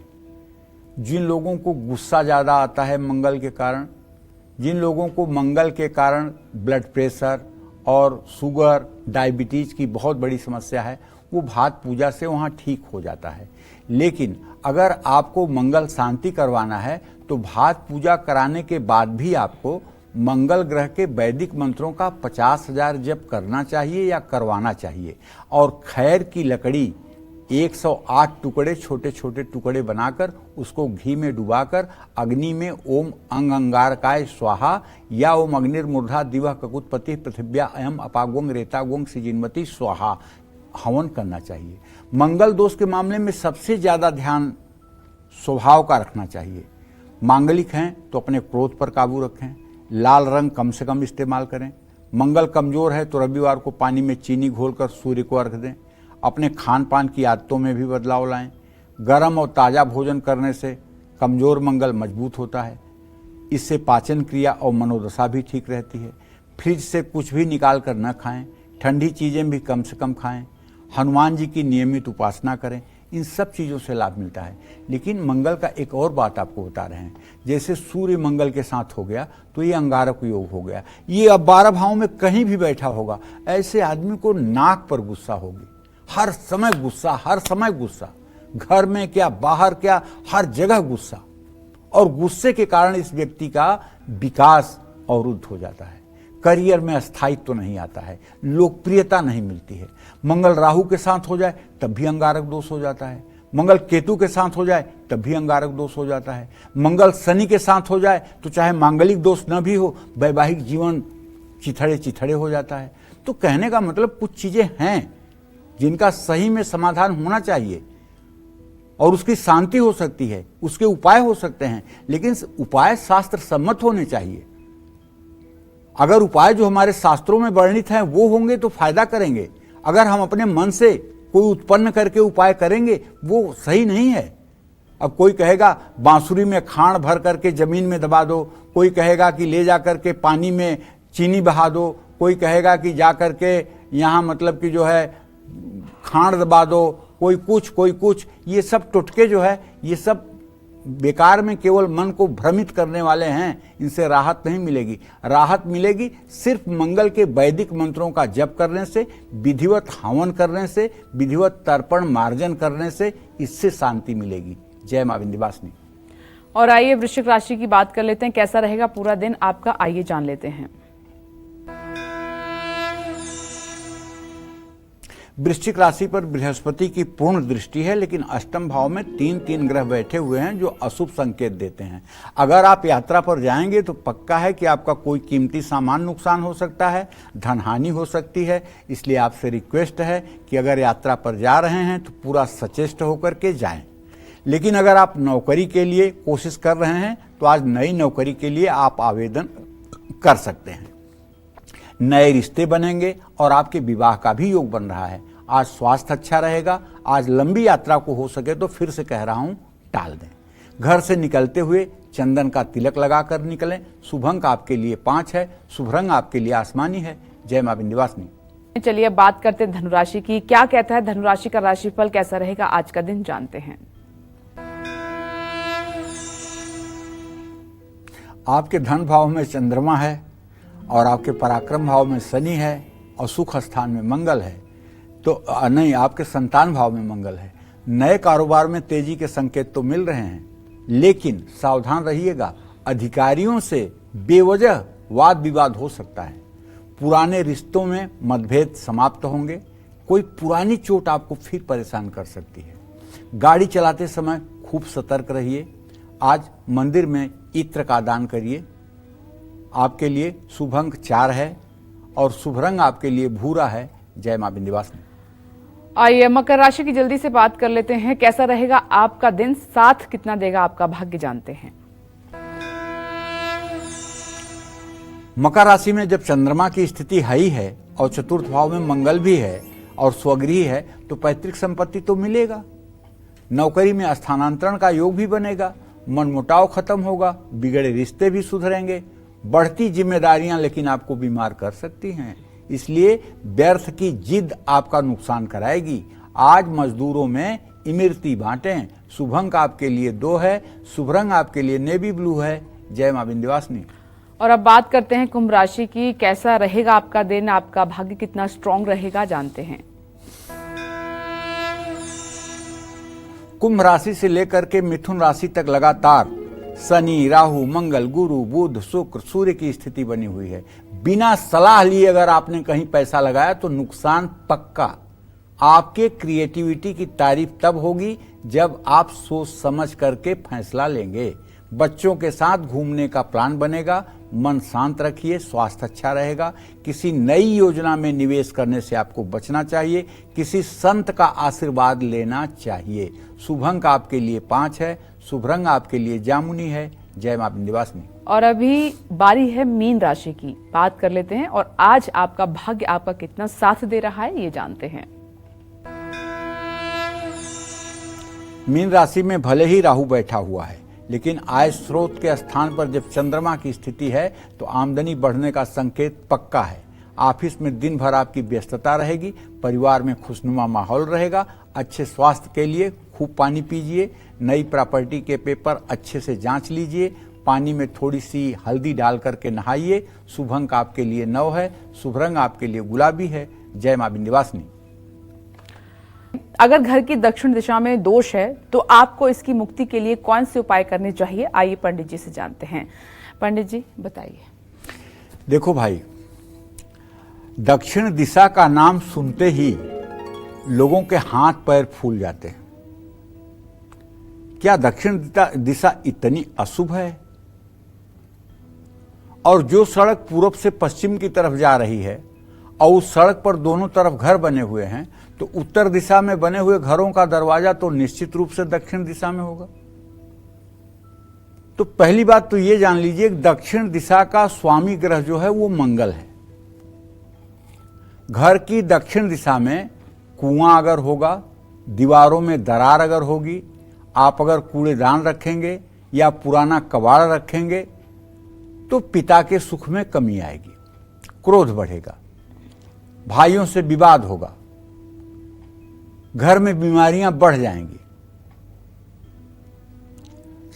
जिन लोगों को गुस्सा ज़्यादा आता है मंगल के कारण, जिन लोगों को मंगल के कारण ब्लड प्रेशर और शुगर, डायबिटीज की बहुत बड़ी समस्या है, वो भात पूजा से वहाँ ठीक हो जाता है। लेकिन अगर आपको मंगल शांति करवाना है तो भात पूजा कराने के बाद भी आपको मंगल ग्रह के वैदिक मंत्रों का 50,000 जप करना चाहिए या करवाना चाहिए। और खैर की लकड़ी 108 टुकड़े, छोटे छोटे टुकड़े बनाकर उसको घी में डुबाकर अग्नि में ओम अंगारकाय स्वाहा या ओम अग्निर्मूर्धा दिवह ककुतपति पृथिव्या अयम अपागोंग रेतागोंग सिजिन्मति स्वाहा हवन करना चाहिए। मंगल दोष के मामले में सबसे ज्यादा ध्यान स्वभाव का रखना चाहिए। मांगलिक हैं तो अपने क्रोध पर काबू रखें, लाल रंग कम से कम इस्तेमाल करें। मंगल कमजोर है तो रविवार को पानी में चीनी घोलकर सूर्य को अर्घ दें। अपने खान पान की आदतों में भी बदलाव लाएं। गर्म और ताज़ा भोजन करने से कमजोर मंगल मजबूत होता है। इससे पाचन क्रिया और मनोदशा भी ठीक रहती है। फ्रिज से कुछ भी निकाल कर न खाएं, ठंडी चीज़ें भी कम से कम खाएं, हनुमान जी की नियमित उपासना करें, इन सब चीज़ों से लाभ मिलता है। लेकिन मंगल का एक और बात आपको बता रहे हैं, जैसे सूर्य मंगल के साथ हो गया तो ये अंगारक योग हो गया। ये अब 12 भाव में कहीं भी बैठा होगा, ऐसे आदमी को नाक पर गुस्सा होगी, हर समय गुस्सा, हर समय गुस्सा, घर में क्या बाहर क्या हर जगह गुस्सा, और गुस्से के कारण इस व्यक्ति का विकास अवरुद्ध हो जाता है, करियर में स्थायित्व तो नहीं आता है, लोकप्रियता नहीं मिलती है। मंगल राहु के साथ हो जाए तब भी अंगारक दोष हो जाता है, मंगल केतु के साथ हो जाए तब भी अंगारक दोष हो जाता है, मंगल शनि के साथ हो जाए तो चाहे मांगलिक दोष न भी हो, वैवाहिक जीवन चिथड़े चिथड़े हो जाता है। तो कहने का मतलब कुछ चीजें हैं जिनका सही में समाधान होना चाहिए और उसकी शांति हो सकती है, उसके उपाय हो सकते हैं, लेकिन उपाय शास्त्र सम्मत होने चाहिए। अगर उपाय जो हमारे शास्त्रों में वर्णित हैं वो होंगे तो फायदा करेंगे, अगर हम अपने मन से कोई उत्पन्न करके उपाय करेंगे वो सही नहीं है। अब कोई कहेगा बांसुरी में खांड भर करके जमीन में दबा दो, कोई कहेगा कि ले जा करके पानी में चीनी बहा दो, कोई कहेगा कि जा करके यहाँ मतलब कि जो है खांड दबा दो, कोई कुछ, ये सब टुटके जो है ये सब बेकार में केवल मन को भ्रमित करने वाले हैं, इनसे राहत नहीं मिलेगी। राहत मिलेगी सिर्फ मंगल के वैदिक मंत्रों का जप करने से, विधिवत हवन करने से, विधिवत तर्पण मार्जन करने से, इससे शांति मिलेगी। जय मां विंध्यवासिनी। और आइए वृश्चिक राशि की बात कर लेते हैं, कैसा रहेगा पूरा दिन आपका, आइए जान लेते हैं। वृश्चिक राशि पर बृहस्पति की पूर्ण दृष्टि है, लेकिन अष्टम भाव में 3 ग्रह बैठे हुए हैं जो अशुभ संकेत देते हैं। अगर आप यात्रा पर जाएंगे तो पक्का है कि आपका कोई कीमती सामान नुकसान हो सकता है, धन हानि हो सकती है। इसलिए आपसे रिक्वेस्ट है कि अगर यात्रा पर जा रहे हैं तो पूरा सचेष्ट होकर के जाएं। लेकिन अगर आप नौकरी के लिए कोशिश कर रहे हैं तो आज नई नौकरी के लिए आप आवेदन कर सकते हैं। नए रिश्ते बनेंगे और आपके विवाह का भी योग बन रहा है। आज स्वास्थ्य अच्छा रहेगा। आज लंबी यात्रा को हो सके तो फिर से कह रहा हूं टाल दें। घर से निकलते हुए चंदन का तिलक लगाकर निकलें। शुभ अंक आपके लिए 5 है, शुभ रंग आपके लिए आसमानी है। जय मां विंध्यवासिनी। चलिए अब बात करते हैं धनुराशि की। क्या कहता है धनुराशि का राशिफल, कैसा रहेगा आज का दिन, जानते हैं। आपके धन भाव में चंद्रमा है और आपके पराक्रम भाव में शनि है और सुख स्थान में मंगल है। तो नहीं, आपके संतान भाव में मंगल है। नए कारोबार में तेजी के संकेत तो मिल रहे हैं, लेकिन सावधान रहिएगा, अधिकारियों से बेवजह वाद विवाद हो सकता है। पुराने रिश्तों में मतभेद समाप्त होंगे। कोई पुरानी चोट आपको फिर परेशान कर सकती है। गाड़ी चलाते समय खूब सतर्क रहिए। आज मंदिर में इत्र का दान करिए। आपके लिए शुभ अंक 4 है और शुभ रंग आपके लिए भूरा है। जय मां विंध्यवासिनी। आइए मकर राशि की जल्दी से बात कर लेते हैं, कैसा रहेगा आपका दिन, साथ कितना देगा आपका भाग्य, जानते हैं। मकर राशि में जब चंद्रमा की स्थिति हाई है और चतुर्थ भाव में मंगल भी है और स्वगृह है तो पैतृक संपत्ति तो मिलेगा। नौकरी में स्थानांतरण का योग भी बनेगा। मनमुटाव खत्म होगा, बिगड़े रिश्ते भी सुधरेंगे। बढ़ती जिम्मेदारियां लेकिन आपको बीमार कर सकती हैं, इसलिए व्यर्थ की जिद आपका नुकसान कराएगी। आज मजदूरों में इमरती बांटें। शुभ अंक आपके लिए 2 है, शुभ रंग आपके लिए नेवी ब्लू है। जय मां विंध्यवासिनी। और अब बात करते हैं कुंभ राशि की, कैसा रहेगा आपका दिन, आपका भाग्य कितना स्ट्रांग रहेगा, जानते हैं। कुंभ राशि से लेकर के मिथुन राशि तक लगातार शनि, राहु, मंगल, गुरु, बुध, शुक्र, सूर्य की स्थिति बनी हुई है। बिना सलाह लिए अगर आपने कहीं पैसा लगाया तो नुकसान पक्का। आपके क्रिएटिविटी की तारीफ तब होगी जब आप सोच समझ करके फैसला लेंगे। बच्चों के साथ घूमने का प्लान बनेगा। मन शांत रखिए, स्वास्थ्य अच्छा रहेगा। किसी नई योजना में निवेश करने से आपको बचना चाहिए। किसी संत का आशीर्वाद लेना चाहिए। शुभ अंक आपके लिए 5 है, शुभ रंग आपके लिए जामुनी है। जय मां विंध्यवासिनी। और अभी बारी है मीन राशि की, बात कर लेते हैं। और आज आपका भाग्य आपका कितना साथ दे रहा है, ये जानते हैं। मीन राशि में भले ही राहु बैठा हुआ है, लेकिन आय स्रोत के स्थान पर जब चंद्रमा की स्थिति है तो आमदनी बढ़ने का संकेत पक्का है। ऑफिस में दिन भर आपकी व्यस्तता रहेगी, परिवार में खुशनुमा माहौल रहेगा। अच्छे स्वास्थ्य के लिए खूब पानी पीजिए। नई प्रॉपर्टी के पेपर अच्छे से जांच लीजिए। पानी में थोड़ी सी हल्दी डाल करके नहाइए। शुभ अंक आपके लिए 9 है। शुभ रंग आपके लिए गुलाबी है। जय मां विंध्यवासिनी। अगर घर की दक्षिण दिशा में दोष है तो आपको इसकी मुक्ति के लिए कौन से उपाय करने चाहिए, आइए पंडित जी से जानते हैं। पंडित जी बताइए। देखो भाई, दक्षिण दिशा का नाम सुनते ही लोगों के हाथ पैर फूल जाते हैं। क्या दक्षिण दिशा इतनी अशुभ है? और जो सड़क पूरब से पश्चिम की तरफ जा रही है और उस सड़क पर दोनों तरफ घर बने हुए हैं, तो उत्तर दिशा में बने हुए घरों का दरवाजा तो निश्चित रूप से दक्षिण दिशा में होगा। तो पहली बात तो ये जान लीजिए, दक्षिण दिशा का स्वामी ग्रह जो है वो मंगल है। घर की दक्षिण दिशा में कुआं अगर होगा, दीवारों में दरार अगर होगी, आप अगर कूड़ेदान रखेंगे या पुराना कबाड़ रखेंगे तो पिता के सुख में कमी आएगी, क्रोध बढ़ेगा, भाइयों से विवाद होगा, घर में बीमारियां बढ़ जाएंगी।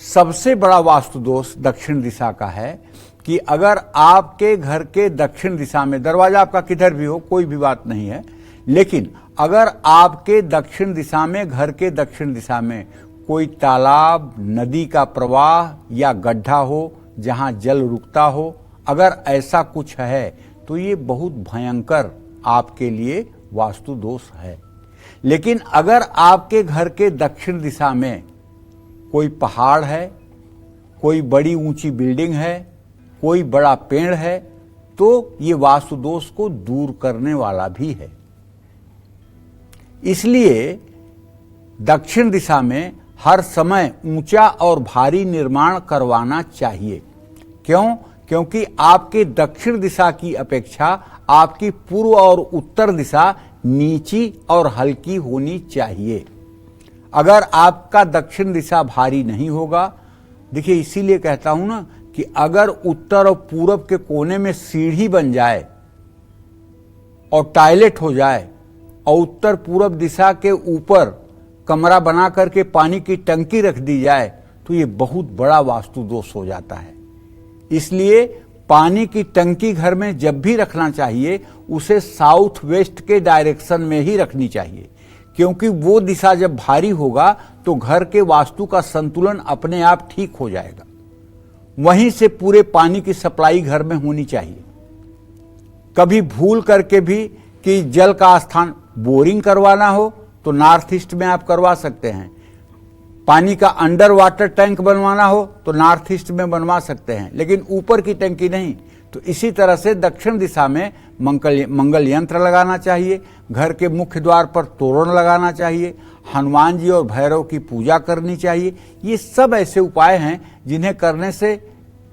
सबसे बड़ा वास्तु दोष दक्षिण दिशा का है कि अगर आपके घर के दक्षिण दिशा में, दरवाजा आपका किधर भी हो कोई भी बात नहीं है, लेकिन अगर आपके दक्षिण दिशा में, घर के दक्षिण दिशा में कोई तालाब, नदी का प्रवाह या गड्ढा हो जहां जल रुकता हो, अगर ऐसा कुछ है तो ये बहुत भयंकर आपके लिए वास्तु दोष है। लेकिन अगर आपके घर के दक्षिण दिशा में कोई पहाड़ है, कोई बड़ी ऊंची बिल्डिंग है, कोई बड़ा पेड़ है, तो ये वास्तु दोष को दूर करने वाला भी है। इसलिए दक्षिण दिशा में हर समय ऊंचा और भारी निर्माण करवाना चाहिए। क्यों? क्योंकि आपके दक्षिण दिशा की अपेक्षा आपकी पूर्व और उत्तर दिशा नीची और हल्की होनी चाहिए। अगर आपका दक्षिण दिशा भारी नहीं होगा, देखिए इसीलिए कहता हूं ना कि अगर उत्तर और पूरब के कोने में सीढ़ी बन जाए और टॉयलेट हो जाए और उत्तर पूरब दिशा के ऊपर कमरा बना करके पानी की टंकी रख दी जाए तो ये बहुत बड़ा वास्तु दोष हो जाता है। इसलिए पानी की टंकी घर में जब भी रखना चाहिए उसे साउथ वेस्ट के डायरेक्शन में ही रखनी चाहिए, क्योंकि वो दिशा जब भारी होगा तो घर के वास्तु का संतुलन अपने आप ठीक हो जाएगा। वहीं से पूरे पानी की सप्लाई घर में होनी चाहिए। कभी भूल करके भी कि जल का स्थान बोरिंग करवाना हो तो नॉर्थ ईस्ट में आप करवा सकते हैं, पानी का अंडर वाटर टैंक बनवाना हो तो नॉर्थ ईस्ट में बनवा सकते हैं, लेकिन ऊपर की टंकी नहीं। तो इसी तरह से दक्षिण दिशा में मंगल यंत्र लगाना चाहिए, घर के मुख्य द्वार पर तोरण लगाना चाहिए, हनुमान जी और भैरव की पूजा करनी चाहिए। ये सब ऐसे उपाय हैं जिन्हें करने से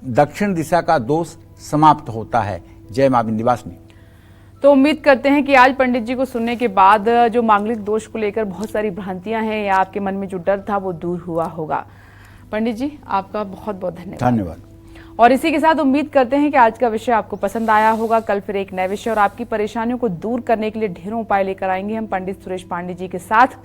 दक्षिण दिशा का दोष समाप्त होता है। जय मां विंध्यवासिनी। तो उम्मीद करते हैं कि आज पंडित जी को सुनने के बाद जो मांगलिक दोष को लेकर बहुत सारी भ्रांतियां हैं या आपके मन में जो डर था वो दूर हुआ होगा। पंडित जी आपका बहुत बहुत धन्यवाद। और इसी के साथ उम्मीद करते हैं कि आज का विषय आपको पसंद आया होगा। कल फिर एक नए विषय और आपकी परेशानियों को दूर करने के लिए ढेरों उपाय लेकर आएंगे हम पंडित सुरेश पांडे जी के साथ।